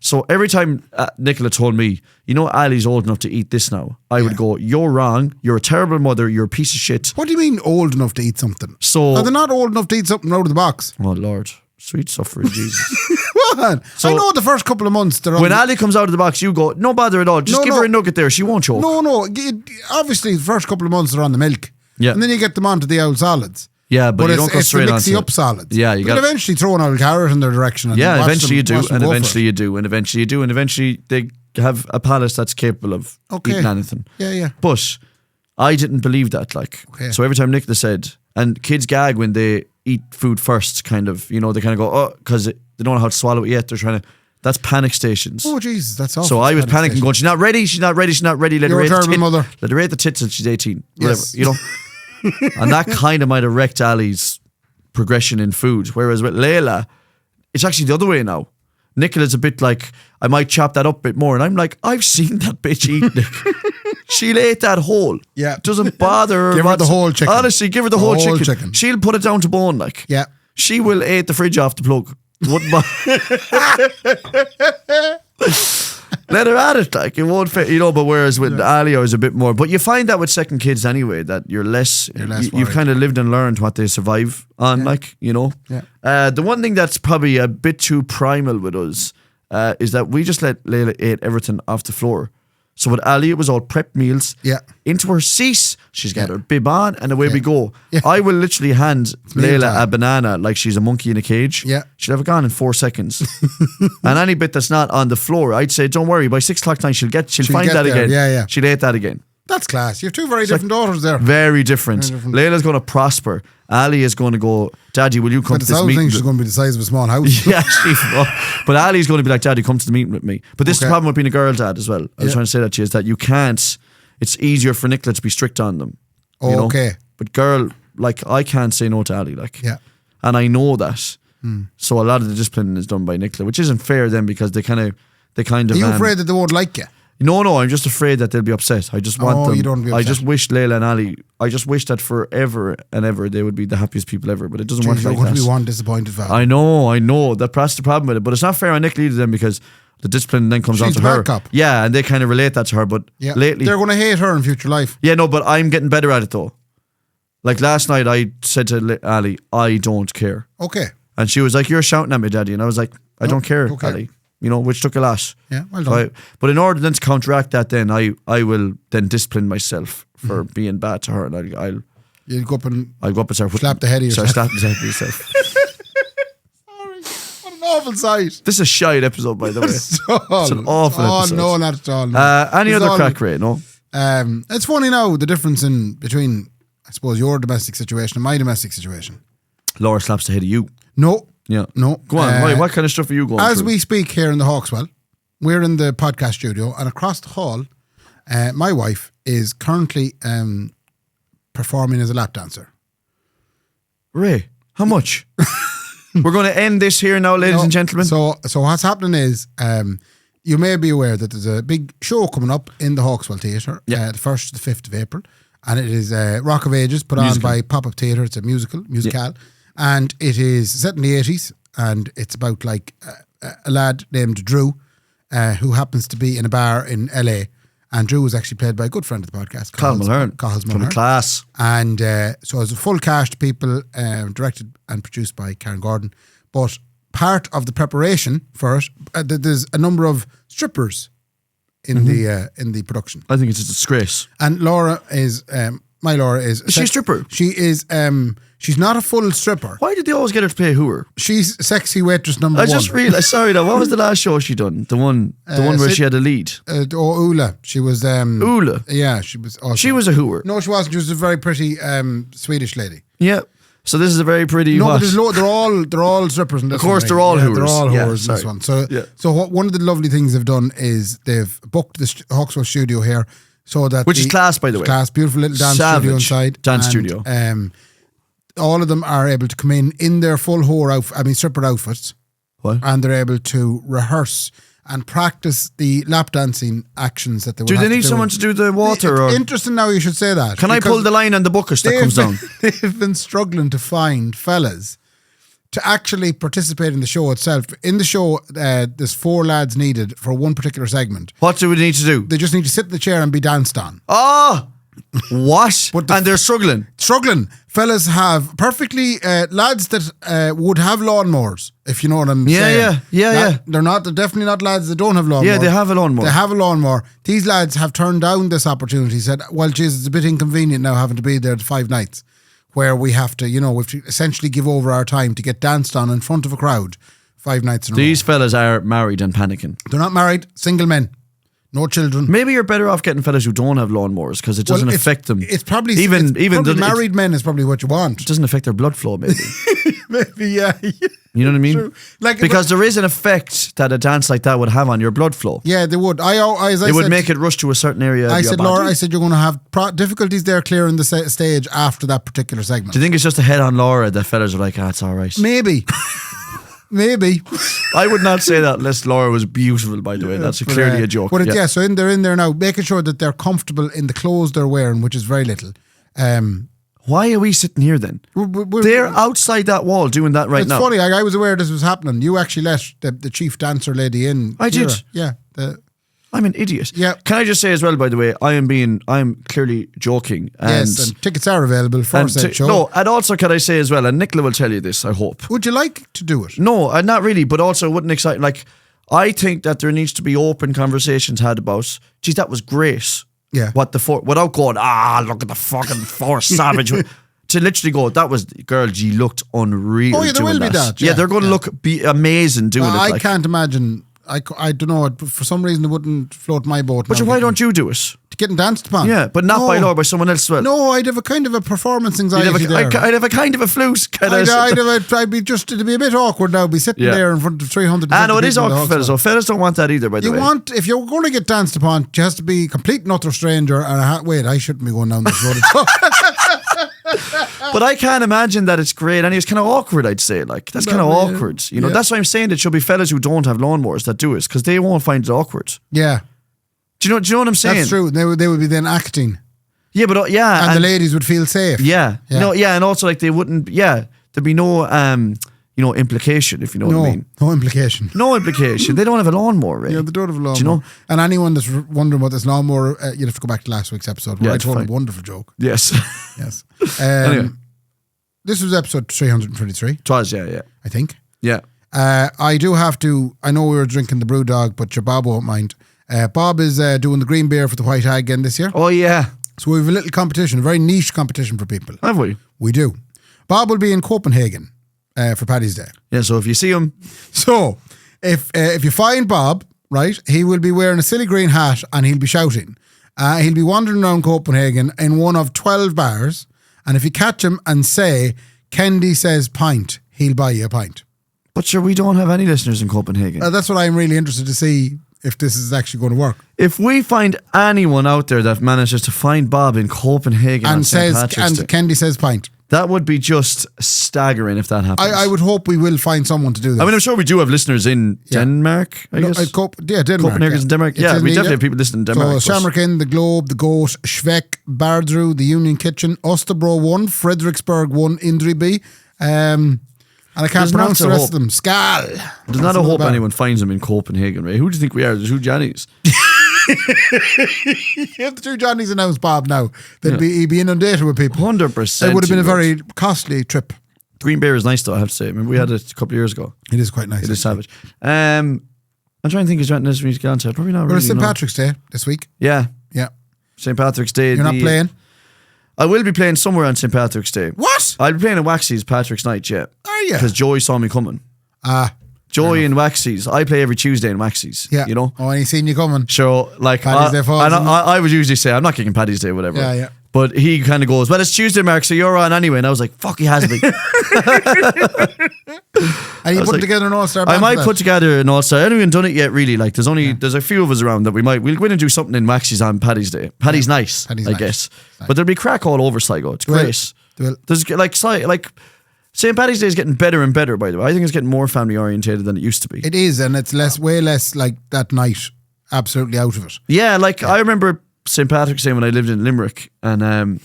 Speaker 2: so every time Nicola told me, you know, Ali's old enough to eat this now, I would go, you're wrong, you're a terrible mother, you're a piece of shit.
Speaker 3: What do you mean old enough to eat something?
Speaker 2: So,
Speaker 3: Are they not old enough to eat something out of the box?
Speaker 2: oh Lord, sweet suffering Jesus.
Speaker 3: What?
Speaker 2: So-
Speaker 3: I know the first couple of months they're on.
Speaker 2: When Ali comes out of the box, you go, no bother at all, just give her a nugget there, she won't choke.
Speaker 3: No. Obviously, the first couple of months they're on the milk.
Speaker 2: Yeah.
Speaker 3: And then you get them onto the old solids.
Speaker 2: Yeah, but you don't go straight
Speaker 3: it's
Speaker 2: onto
Speaker 3: the
Speaker 2: it.
Speaker 3: mixy up solids.
Speaker 2: Yeah, you
Speaker 3: got
Speaker 2: got
Speaker 3: eventually throw an old carrot in their direction. And
Speaker 2: Yeah,
Speaker 3: watch
Speaker 2: eventually you do,
Speaker 3: watch them
Speaker 2: and
Speaker 3: go for
Speaker 2: eventually
Speaker 3: it.
Speaker 2: you do, and eventually you do, and eventually they have a palate that's capable of eating anything.
Speaker 3: Yeah.
Speaker 2: But I didn't believe that, like.
Speaker 3: Okay.
Speaker 2: So every time Nicola said, and kids gag when they eat food first, kind of, you know, they kind of go, oh, because they don't know how to swallow it yet. They're trying to, that's panic stations.
Speaker 3: Oh, Jesus, that's awful.
Speaker 2: So I was
Speaker 3: Panic
Speaker 2: panicking, going, she's not ready. Let
Speaker 3: You're
Speaker 2: her
Speaker 3: a
Speaker 2: eat
Speaker 3: terrible
Speaker 2: the
Speaker 3: mother.
Speaker 2: Let her eat the tits till she's 18.
Speaker 3: Yes.
Speaker 2: Whatever, you know. And that kind of might have wrecked Ali's progression in food. Whereas with Layla, it's actually the other way now. Nicola's a bit like, I might chop that up a bit more. And I'm like, I've seen that bitch eat, Nick. She'll eat that whole.
Speaker 3: Yeah.
Speaker 2: Doesn't bother her.
Speaker 3: Give her the whole chicken.
Speaker 2: Honestly, give her the whole chicken. She'll put it down to bone, like.
Speaker 3: Yeah.
Speaker 2: She will eat the fridge off the plug. Wouldn't let her at it, like, it won't fit, you know. But whereas with Ali, I was a bit more. But you find that with second kids anyway, that you're less you've
Speaker 3: worried.
Speaker 2: kind of lived and learned what they survive on, like, you know.
Speaker 3: Yeah.
Speaker 2: The one thing that's probably a bit too primal with us is that we just let Layla eat everything off the floor. So with Ali, it was all prep meals.
Speaker 3: Yeah.
Speaker 2: Into her seat, she's got her bib on, and away we go.
Speaker 3: Yeah.
Speaker 2: I will literally hand
Speaker 3: meal
Speaker 2: Layla
Speaker 3: time.
Speaker 2: a banana like she's a monkey in a cage.
Speaker 3: Yeah.
Speaker 2: She'll have it gone in 4 seconds. And any bit that's not on the floor, I'd say, don't worry, by 6 o'clock tonight, she'll find
Speaker 3: get
Speaker 2: that
Speaker 3: there.
Speaker 2: again.
Speaker 3: Yeah.
Speaker 2: She'll eat that again.
Speaker 3: That's class. You have two very different daughters there.
Speaker 2: Very different. Layla's going to prosper. Ali is going to go, Daddy, will you come
Speaker 3: But
Speaker 2: to
Speaker 3: the
Speaker 2: this
Speaker 3: sound
Speaker 2: meeting?
Speaker 3: thing, she's going to be the size of a small house.
Speaker 2: Yeah, but Ali's going to be like, Daddy, come to the meeting with me. But this is the
Speaker 3: Okay.
Speaker 2: problem with being a girl dad as well. I was trying to say that to you, is that you can't, it's easier for Nicola to be strict on them. You know?
Speaker 3: Okay.
Speaker 2: But girl, like, I can't say no to Ali, like.
Speaker 3: Yeah.
Speaker 2: And I know that. So a lot of the discipline is done by Nicola, which isn't fair then, because they kind of.
Speaker 3: Are you afraid that they won't like you?
Speaker 2: No, I'm just afraid that they'll be upset. I just want them.
Speaker 3: You don't be
Speaker 2: I
Speaker 3: upset.
Speaker 2: just wish Layla and Ali, I just wish that forever and ever they would be the happiest people ever, but it doesn't work
Speaker 3: Jeez, you're
Speaker 2: like
Speaker 3: going to
Speaker 2: that.
Speaker 3: be one disappointed fan.
Speaker 2: I know. That's the problem with it. But it's not fair on Nicola either then, because the discipline then comes
Speaker 3: She's
Speaker 2: on to
Speaker 3: the
Speaker 2: her.
Speaker 3: bad cop.
Speaker 2: Yeah, and they kind of relate that to her. But
Speaker 3: Yeah.
Speaker 2: lately,
Speaker 3: They're going to hate her in future life.
Speaker 2: yeah, no, but I'm getting better at it though. Like last night, I said to Ali, I don't care.
Speaker 3: Okay.
Speaker 2: And she was like, you're shouting at me, Daddy. And I was like, I don't care,
Speaker 3: don't care.
Speaker 2: Ali. You know, which took a lot.
Speaker 3: Yeah, well done.
Speaker 2: But in order then to counteract that, then I will then discipline myself for being bad to her. And I'll
Speaker 3: You'll go up and
Speaker 2: go up and start
Speaker 3: slap the head of
Speaker 2: start
Speaker 3: yourself.
Speaker 2: slapping the head of yourself.
Speaker 3: Sorry. What an awful sight.
Speaker 2: This is a shite episode, by the way. It's an awful episode.
Speaker 3: Oh, no, not at all. No.
Speaker 2: Any
Speaker 3: It's
Speaker 2: other
Speaker 3: all-
Speaker 2: crack, Ray? No?
Speaker 3: It's funny now, the difference between, I suppose, your domestic situation and my domestic situation.
Speaker 2: Laura slaps the head of you.
Speaker 3: No.
Speaker 2: Yeah.
Speaker 3: No.
Speaker 2: Go on. Why? What kind of stuff are you going
Speaker 3: As
Speaker 2: through?
Speaker 3: we speak here in the Hawkswell, we're in the podcast studio, and across the hall, my wife is currently performing as a lap dancer.
Speaker 2: Ray, how much? We're going to end this here now, ladies and gentlemen.
Speaker 3: So what's happening is, you may be aware that there's a big show coming up in the Hawkswell Theatre, the 1st to the 5th of April, and it is Rock of Ages, put on by Pop-Up Theatre. It's a musical, and it is set in the 80s, and it's about like a lad named Drew, who happens to be in a bar in LA. And Drew was actually played by a good friend of the podcast,
Speaker 2: Carl Mulhern. From the class.
Speaker 3: And so it's a full cast of people, directed and produced by Karen Gordon. But part of the preparation for it, there's a number of strippers in the production.
Speaker 2: I think it's a disgrace.
Speaker 3: And Laura is, my Laura is...
Speaker 2: Is she a stripper?
Speaker 3: She is, she's not a full stripper.
Speaker 2: Why did they always get her to play hooer?
Speaker 3: She's sexy waitress number one.
Speaker 2: I just realised, sorry though, what was the last show she done? The one where she had a lead.
Speaker 3: Ula. She was...
Speaker 2: Ula?
Speaker 3: Yeah, she was awesome.
Speaker 2: She was a hooer.
Speaker 3: No, she wasn't. She was a very pretty Swedish lady.
Speaker 2: Yeah. So this is a very pretty...
Speaker 3: No,
Speaker 2: what?
Speaker 3: but they're all strippers in this
Speaker 2: Of course,
Speaker 3: one,
Speaker 2: they're all hooers.
Speaker 3: They're all
Speaker 2: Yeah,
Speaker 3: hooers in this
Speaker 2: sorry.
Speaker 3: one. So,
Speaker 2: Yeah.
Speaker 3: so one of the lovely things they've done is they've booked the Hawkswell studio here, so that
Speaker 2: Which is class, by the way.
Speaker 3: Class, beautiful little dance
Speaker 2: Savage
Speaker 3: studio inside.
Speaker 2: dance
Speaker 3: And,
Speaker 2: studio.
Speaker 3: all of them are able to come in their full stripper outfits,
Speaker 2: What?
Speaker 3: and they're able to rehearse and practice the lap dancing actions that they.
Speaker 2: Do they need someone to do the water? Or
Speaker 3: Interesting. Now you should say that.
Speaker 2: can I
Speaker 3: because
Speaker 2: pull the line on the bucket that comes down?
Speaker 3: They've been struggling to find fellas to actually participate in the show itself. In the show, there's 4 lads needed for one particular segment.
Speaker 2: What do we need to do?
Speaker 3: They just need to sit in the chair and be danced on.
Speaker 2: Oh! What?
Speaker 3: But
Speaker 2: And they're struggling.
Speaker 3: Struggling. Fellas have perfectly, lads that would have lawnmowers, if you know what I'm saying.
Speaker 2: Yeah.
Speaker 3: They're definitely not lads that don't have lawnmowers.
Speaker 2: Yeah, they have a lawnmower.
Speaker 3: They have a lawnmower. These lads have turned down this opportunity, said, well, geez, it's a bit inconvenient now having to be there 5 nights, where we have to, we have to essentially give over our time to get danced on in front of a crowd 5 nights in a row.
Speaker 2: These fellas are married and panicking.
Speaker 3: They're not married, single men, no children.
Speaker 2: Maybe you're better off getting fellas who don't have lawnmowers because it doesn't affect them.
Speaker 3: It's probably
Speaker 2: even
Speaker 3: married men is probably what you want.
Speaker 2: It doesn't affect their blood flow. Maybe
Speaker 3: Maybe, yeah.
Speaker 2: you know what I mean.
Speaker 3: True.
Speaker 2: Because there is an effect that a dance like that would have on your blood flow.
Speaker 3: Yeah, they would.
Speaker 2: It would make it rush to a certain area.
Speaker 3: I
Speaker 2: of your
Speaker 3: said,
Speaker 2: body.
Speaker 3: Laura, I said you're going to have difficulties there clearing the stage after that particular segment.
Speaker 2: Do you think it's just a head on Laura that fellas are like, it's all right?
Speaker 3: Maybe. Maybe.
Speaker 2: I would not say that unless Laura was beautiful, by the way. That's clearly a joke.
Speaker 3: But so they're in there now, making sure that they're comfortable in the clothes they're wearing, which is very little.
Speaker 2: Why are we sitting here then? They're outside that wall doing that right now.
Speaker 3: It's funny, I was aware this was happening. You actually let the chief dancer lady in.
Speaker 2: I did.
Speaker 3: Yeah.
Speaker 2: I'm an idiot.
Speaker 3: Yeah.
Speaker 2: Can I just say as well, by the way, I'm clearly joking.
Speaker 3: Yes, and tickets are available for said show.
Speaker 2: No, and also can I say as well, and Nicola will tell you this, I hope.
Speaker 3: Would you like to do it?
Speaker 2: No, not really, but also it wouldn't excite. Like, I think that there needs to be open conversations had about, geez, that was great.
Speaker 3: Yeah.
Speaker 2: Without going, look at the fucking Force Savage. To literally go, that was, girl, you looked unreal.
Speaker 3: Oh, yeah, there will be that.
Speaker 2: Yeah, they're going to be amazing doing it.
Speaker 3: I can't imagine. I don't know. For some reason, it wouldn't float my boat.
Speaker 2: But why don't you do it?
Speaker 3: Getting danced upon.
Speaker 2: Yeah, but not by Laura, by someone else as well.
Speaker 3: No, I'd have a kind of a performance anxiety there.
Speaker 2: I'd have a kind of a flute.
Speaker 3: It'd be a bit awkward now, be sitting there in front of 300
Speaker 2: I know it is awkward for fellas, so fellas don't want that either, by the way.
Speaker 3: If you're going to get danced upon, it has to be a complete and utter stranger, and wait, I shouldn't be going down this road at all.
Speaker 2: But I can't imagine that it's great, and it's kind of awkward, I'd say. Like, that's kind of awkward. That's why I'm saying it should be fellas who don't have lawnmowers that do it, because they won't find it awkward.
Speaker 3: Yeah.
Speaker 2: Do you know what I'm saying?
Speaker 3: That's true. They would be then acting.
Speaker 2: Yeah, but
Speaker 3: and the ladies would feel safe.
Speaker 2: Yeah. And also like they wouldn't. Yeah, there'd be no implication, if you know what I mean.
Speaker 3: No implication.
Speaker 2: No implication. They don't have a lawnmower, right?
Speaker 3: Yeah, they don't have a lawnmower.
Speaker 2: Do you know?
Speaker 3: And anyone that's wondering about this lawnmower, you'd have to go back to last week's episode where I told a wonderful joke.
Speaker 2: Yes.
Speaker 3: Yes.
Speaker 2: Anyway.
Speaker 3: This was episode 323.
Speaker 2: It was, yeah.
Speaker 3: I think.
Speaker 2: Yeah.
Speaker 3: I do have to, I know we were drinking the brew dog, but your Bob won't mind. Bob is doing the green beer for the White Hag again this year.
Speaker 2: Oh, yeah.
Speaker 3: So we have a little competition, a very niche competition for people.
Speaker 2: Have we?
Speaker 3: We do. Bob will be in Copenhagen for Paddy's Day.
Speaker 2: Yeah, so if you see him,
Speaker 3: So if you find Bob, right, he will be wearing a silly green hat and he'll be shouting. He'll be wandering around Copenhagen in one of 12 bars, and if you catch him and say, Kendy says pint, he'll buy you a pint.
Speaker 2: but sure, we don't have any listeners in Copenhagen.
Speaker 3: That's what I'm really interested to see, if this is actually going to work.
Speaker 2: If we find anyone out there that manages to find Bob in Copenhagen on
Speaker 3: And
Speaker 2: St.
Speaker 3: says,
Speaker 2: Patrick's
Speaker 3: and
Speaker 2: Day,
Speaker 3: Kendy says pint.
Speaker 2: that would be just staggering if that happens.
Speaker 3: I would hope we will find someone to do this.
Speaker 2: I mean, I'm sure we do have listeners in Denmark, I guess.
Speaker 3: Denmark.
Speaker 2: Copenhagen's in Denmark.
Speaker 3: It's
Speaker 2: Yeah,
Speaker 3: in
Speaker 2: we
Speaker 3: the-
Speaker 2: definitely have people listening in Denmark.
Speaker 3: So Shamrocken, the Globe, the Goat, Schweck, Bardrew, the Union Kitchen, Osterbro 1, Fredericksburg 1, Indreby, and I can't
Speaker 2: There's
Speaker 3: pronounce
Speaker 2: not
Speaker 3: the
Speaker 2: a
Speaker 3: rest
Speaker 2: hope.
Speaker 3: of them. Skal.
Speaker 2: There's not a hope anyone finds them in Copenhagen, Ray. Who do you think we are? There's two Johnnies.
Speaker 3: If the two Johnnies announced Bob now, he'd be inundated with people.
Speaker 2: 100%.
Speaker 3: It would have been a
Speaker 2: he
Speaker 3: very costly trip.
Speaker 2: Green Beer is nice, though, I have to say. I mean, we had it a couple of years ago.
Speaker 3: It is quite nice.
Speaker 2: It is savage. I'm trying to think, is there anything else we need to get on to? Probably not
Speaker 3: Well,
Speaker 2: really.
Speaker 3: it's St.
Speaker 2: no.
Speaker 3: Patrick's Day this week.
Speaker 2: Yeah,
Speaker 3: Yeah.
Speaker 2: St. Patrick's Day.
Speaker 3: You're not playing?
Speaker 2: I will be playing somewhere on St. Patrick's Day.
Speaker 3: What?
Speaker 2: I'll be playing at Waxy's Patrick's Night, yeah.
Speaker 3: Are you?
Speaker 2: Because Joey saw me coming. Joey and Waxy's. I play every Tuesday in Waxy's.
Speaker 3: Yeah.
Speaker 2: You know?
Speaker 3: Oh, and he's seen you coming.
Speaker 2: So, like,
Speaker 3: Paddy's Day falls
Speaker 2: and
Speaker 3: in-
Speaker 2: I would usually say, I'm not kicking Paddy's Day, whatever.
Speaker 3: Yeah, yeah.
Speaker 2: But he kind of goes, well, it's Tuesday, Mark, so you're on anyway. And I was like, fuck, he has me.
Speaker 3: And you
Speaker 2: was
Speaker 3: put
Speaker 2: like,
Speaker 3: together an all-star
Speaker 2: I
Speaker 3: band
Speaker 2: might
Speaker 3: for
Speaker 2: put
Speaker 3: that?
Speaker 2: together an all-star. I haven't even done it yet, really. Like, there's a few of us around that we'll go in and do something in Waxy's on Paddy's Day. Paddy's nice,
Speaker 3: Paddy's
Speaker 2: I
Speaker 3: nice.
Speaker 2: guess.
Speaker 3: Nice.
Speaker 2: But there'll be crack all over Sligo. It's great.
Speaker 3: Well,
Speaker 2: There's like St. Paddy's Day is getting better and better, by the way. I think it's getting more family orientated than it used to be.
Speaker 3: it is, and it's way less like that night. Absolutely out of it.
Speaker 2: Yeah, I remember St. Patrick's Day when I lived in Limerick, and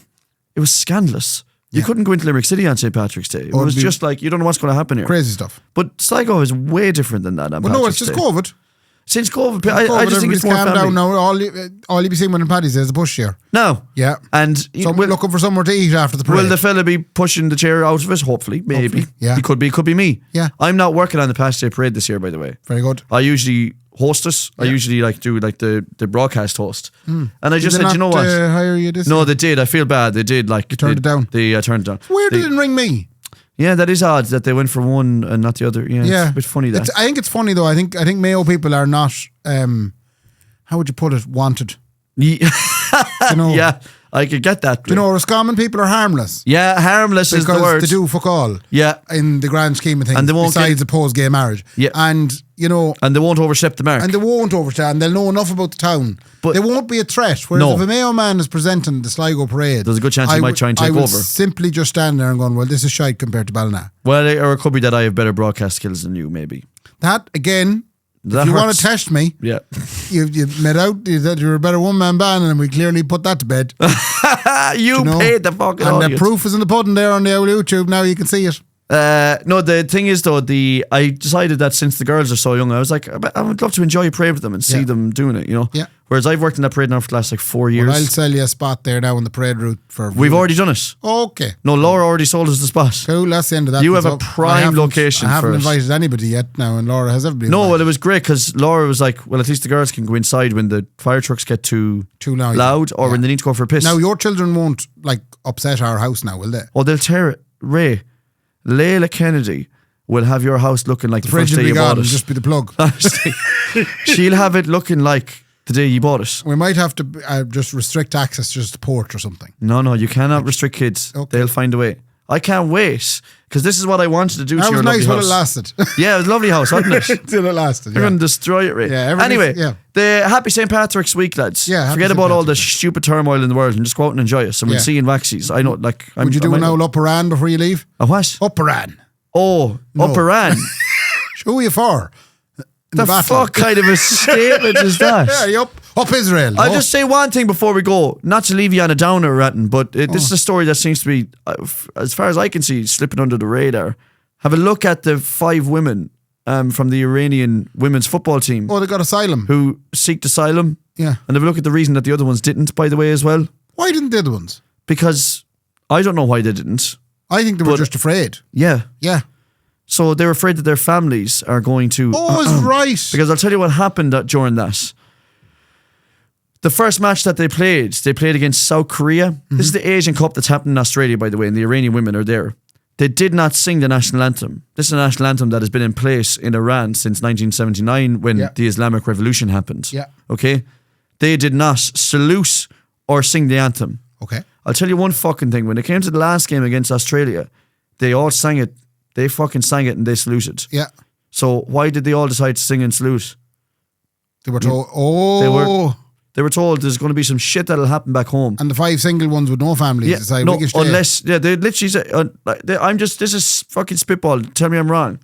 Speaker 2: it was scandalous. You couldn't go into Limerick City on St. Patrick's Day. It was just like, you don't know what's going to happen here.
Speaker 3: Crazy stuff.
Speaker 2: But Sligo is way different than that on
Speaker 3: Well, no, it's
Speaker 2: Patrick's
Speaker 3: just
Speaker 2: Day.
Speaker 3: COVID.
Speaker 2: Since COVID, I just think it's more
Speaker 3: calmed
Speaker 2: family.
Speaker 3: down now. All you be seeing when Paddy's Day is a push here.
Speaker 2: No.
Speaker 3: Yeah.
Speaker 2: And
Speaker 3: So we're looking for somewhere to eat after the parade.
Speaker 2: will the fella be pushing the chair out of it? Hopefully. Maybe.
Speaker 3: Hopefully, yeah.
Speaker 2: He could be me.
Speaker 3: Yeah.
Speaker 2: I'm not working on the Past Day Parade this year, by the way.
Speaker 3: Very good.
Speaker 2: I usually host it. I usually do the broadcast host. And I just
Speaker 3: Did
Speaker 2: said,
Speaker 3: they
Speaker 2: you know
Speaker 3: not,
Speaker 2: what?
Speaker 3: hire you this
Speaker 2: No,
Speaker 3: year?
Speaker 2: they did. I feel bad. They did. Like, you
Speaker 3: turned it down?
Speaker 2: They turned it down.
Speaker 3: Weird
Speaker 2: They-
Speaker 3: they didn't ring me.
Speaker 2: Yeah, that is odd that they went for one and not the other. Yeah,
Speaker 3: Yeah.
Speaker 2: it's a bit funny that.
Speaker 3: I think it's funny though. I think Mayo people are not. How would you put it? Wanted.
Speaker 2: Yeah,
Speaker 3: You know?
Speaker 2: yeah, I could get that.
Speaker 3: Do you know Roscommon people are harmless?
Speaker 2: Yeah, harmless is the
Speaker 3: Because
Speaker 2: word.
Speaker 3: they do fuck all.
Speaker 2: Yeah.
Speaker 3: In the grand scheme of things.
Speaker 2: And they won't
Speaker 3: besides
Speaker 2: get-
Speaker 3: a post-gay marriage.
Speaker 2: Yeah.
Speaker 3: And you know.
Speaker 2: And they won't overstep the mark.
Speaker 3: And they won't overstand. They'll know enough about the town.
Speaker 2: But-
Speaker 3: they won't be a threat. Whereas
Speaker 2: No.
Speaker 3: if a Mayo man is presenting the Sligo parade,
Speaker 2: There's a good chance he might try and take
Speaker 3: I would
Speaker 2: over.
Speaker 3: simply just stand there and going, well, this is shite compared to Ballina.
Speaker 2: Well, or it could be that I have better broadcast skills than you, maybe.
Speaker 3: That, again,
Speaker 2: That
Speaker 3: if you want
Speaker 2: hurts.
Speaker 3: to test me,
Speaker 2: Yeah.
Speaker 3: you made out that you're a better one-man band and we clearly put that to bed.
Speaker 2: you
Speaker 3: know?
Speaker 2: paid the fucking
Speaker 3: And the
Speaker 2: audience.
Speaker 3: proof is in the pudding there on the old YouTube. Now you can see it.
Speaker 2: No, the thing is though, I decided that since the girls are so young, I was like, I would love to enjoy a parade with them and see
Speaker 3: Yeah.
Speaker 2: them doing it, you know?
Speaker 3: Yeah.
Speaker 2: Whereas I've worked in that parade now for the last 4 years.
Speaker 3: Well, I'll sell you a spot there now on the parade route for.
Speaker 2: We've already done it.
Speaker 3: Okay.
Speaker 2: No, Laura already sold us the spot.
Speaker 3: Cool, that's the end of that.
Speaker 2: You have
Speaker 3: So
Speaker 2: a prime location
Speaker 3: I haven't
Speaker 2: for it.
Speaker 3: invited anybody yet now, and Laura has ever been.
Speaker 2: No,
Speaker 3: invited.
Speaker 2: well, it was great because Laura was like, well, at least the girls can go inside when the fire trucks get too
Speaker 3: loud,
Speaker 2: or when they need to go for a piss.
Speaker 3: Now your children won't like upset our house now, will they?
Speaker 2: Or they'll tear it. Ray, Layla Kennedy will have your house looking like the
Speaker 3: Fridge
Speaker 2: first
Speaker 3: will
Speaker 2: day
Speaker 3: be
Speaker 2: you
Speaker 3: gone
Speaker 2: bought
Speaker 3: and
Speaker 2: it.
Speaker 3: just be the plug.
Speaker 2: She'll have it looking like the day you bought it.
Speaker 3: We might have to just restrict access to just the porch or something.
Speaker 2: No, you cannot restrict kids.
Speaker 3: Okay.
Speaker 2: They'll find a way. I can't wait because this is what I wanted to do
Speaker 3: That
Speaker 2: to your
Speaker 3: was
Speaker 2: lovely
Speaker 3: nice while it
Speaker 2: house.
Speaker 3: lasted.
Speaker 2: Yeah, it was a lovely house, wasn't it?
Speaker 3: Till it lasted.
Speaker 2: You're
Speaker 3: Yeah.
Speaker 2: going to destroy it, Ray.
Speaker 3: Yeah, everything's-
Speaker 2: Anyway,
Speaker 3: yeah.
Speaker 2: the Happy St. Patrick's Week, lads.
Speaker 3: Yeah, happy
Speaker 2: Forget
Speaker 3: St.
Speaker 2: about all the
Speaker 3: Patrick's Week.
Speaker 2: stupid turmoil in the world and just go out and enjoy us. And we'll
Speaker 3: Yeah.
Speaker 2: see you in Waxy's. I know, like...
Speaker 3: Would you do an old upper Ann before you leave?
Speaker 2: A what?
Speaker 3: Upper Ann.
Speaker 2: Oh,
Speaker 3: No.
Speaker 2: Upper Ann.
Speaker 3: Who are you for? In
Speaker 2: The
Speaker 3: battle.
Speaker 2: fuck kind of a statement is that?
Speaker 3: Yeah, you up Israel.
Speaker 2: I'll
Speaker 3: no?
Speaker 2: just say one thing before we go. Not to leave you on a downer, Ratton, but this is a story that seems to be, as far as I can see, slipping under the radar. Have a look at the 5 women from the Iranian women's football team
Speaker 3: Oh, they got asylum.
Speaker 2: who seeked asylum.
Speaker 3: Yeah.
Speaker 2: And have a look at the reason that the other ones didn't, by the way, as well.
Speaker 3: Why didn't the other ones?
Speaker 2: Because I don't know why they didn't.
Speaker 3: I think they were
Speaker 2: But-
Speaker 3: just afraid.
Speaker 2: Yeah.
Speaker 3: Yeah.
Speaker 2: So they're afraid that their families are going to...
Speaker 3: Oh, it's right.
Speaker 2: Because I'll tell you what happened during that. The first match that they played against South Korea. This is the Asian Cup that's happening in Australia, by the way, and the Iranian women are there. they did not sing the national anthem. This is a national anthem that has been in place in Iran since 1979 when the Islamic Revolution happened.
Speaker 3: Yeah.
Speaker 2: Okay? They did not salute or sing the anthem.
Speaker 3: Okay.
Speaker 2: I'll tell you one fucking thing. When it came to the last game against Australia, they all sang it. They fucking sang it and they saluted.
Speaker 3: Yeah.
Speaker 2: So why did they all decide to sing and salute?
Speaker 3: They were told,
Speaker 2: They were told there's going to be some shit that'll happen back home.
Speaker 3: And the 5 single ones with no families.
Speaker 2: Yeah,
Speaker 3: Decide,
Speaker 2: no, unless they literally say, this is fucking spitball. Tell me I'm wrong.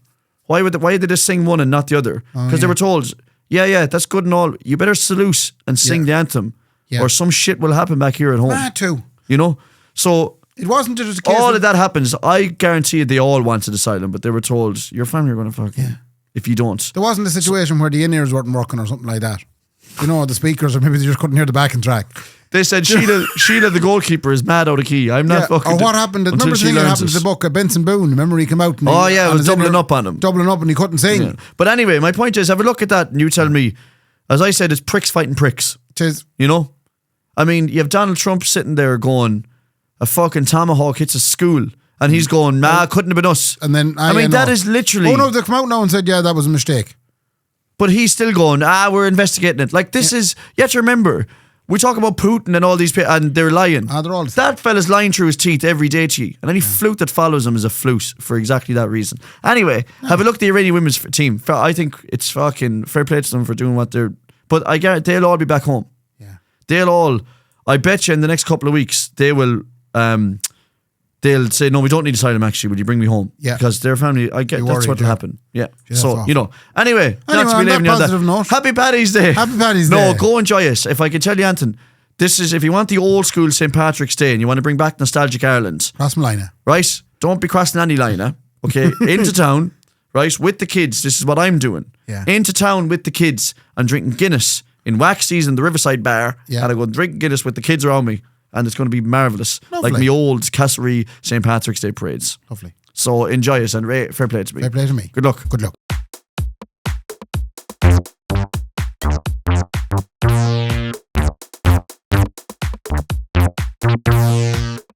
Speaker 2: Why did they just sing one and not the other? Because they were told, that's good and all. You better salute and sing the anthem, or some shit will happen back here at home.
Speaker 3: That too.
Speaker 2: You know, so
Speaker 3: it wasn't just a case
Speaker 2: all of that happens. I guarantee you, they all wanted asylum, but they were told your family are going to fucking if you don't.
Speaker 3: There wasn't a situation where the in-ears weren't working or something like that. You know, the speakers, or maybe they just couldn't hear the backing track.
Speaker 2: They said Sheila, the goalkeeper, is mad out of key. I'm not fucking.
Speaker 3: Or what happened? Remember the thing that happened to the book of Benson Boone? Remember he came out and
Speaker 2: it was doubling up on him.
Speaker 3: Doubling up and he couldn't sing.
Speaker 2: Yeah. But anyway, my point is, have a look at that and you tell me. As I said, it's pricks fighting pricks.
Speaker 3: Tis.
Speaker 2: You know? I mean, you have Donald Trump sitting there going, a fucking tomahawk hits a school. And he's going, couldn't have been us.
Speaker 3: And then
Speaker 2: that is literally.
Speaker 3: Oh no, they come out now and said, that was a mistake.
Speaker 2: But he's still going, we're investigating it. Like, this is, you have to remember, we talk about Putin and all these people, and they're lying.
Speaker 3: They're all
Speaker 2: that fella's lying through his teeth every day to you. And any flute that follows him is a flute for exactly that reason. Anyway, have a look at the Iranian women's team. I think it's fucking fair play to them for doing what they're. But I guarantee they'll all be back home.
Speaker 3: Yeah.
Speaker 2: They'll all, I bet you in the next couple of weeks, they will. They'll say, no, we don't need asylum actually, will you bring me home?
Speaker 3: Yeah.
Speaker 2: Because their family, I get that's what will happen. Yeah. So, Anyway,
Speaker 3: not to be leaving you on that. Note,
Speaker 2: Happy Paddy's Day.
Speaker 3: Happy Paddy's Day.
Speaker 2: No, go enjoy it. If I can tell you, Anton, this is, if you want the old school St. Patrick's Day and you want to bring back nostalgic Ireland.
Speaker 3: Cross my line.
Speaker 2: Right? Don't be crossing any line, okay? Into town, right? With the kids. This is what I'm doing.
Speaker 3: Yeah.
Speaker 2: Into town with the kids and drinking Guinness in Waxies in the Riverside Bar.
Speaker 3: Yeah.
Speaker 2: And I go drink Guinness with the kids around me. And it's going to be marvellous.
Speaker 3: Lovely.
Speaker 2: Like me old Castlereagh St. Patrick's Day parades.
Speaker 3: Lovely.
Speaker 2: So enjoy it and fair play to me.
Speaker 3: Fair play to me.
Speaker 2: Good luck.
Speaker 3: Good luck.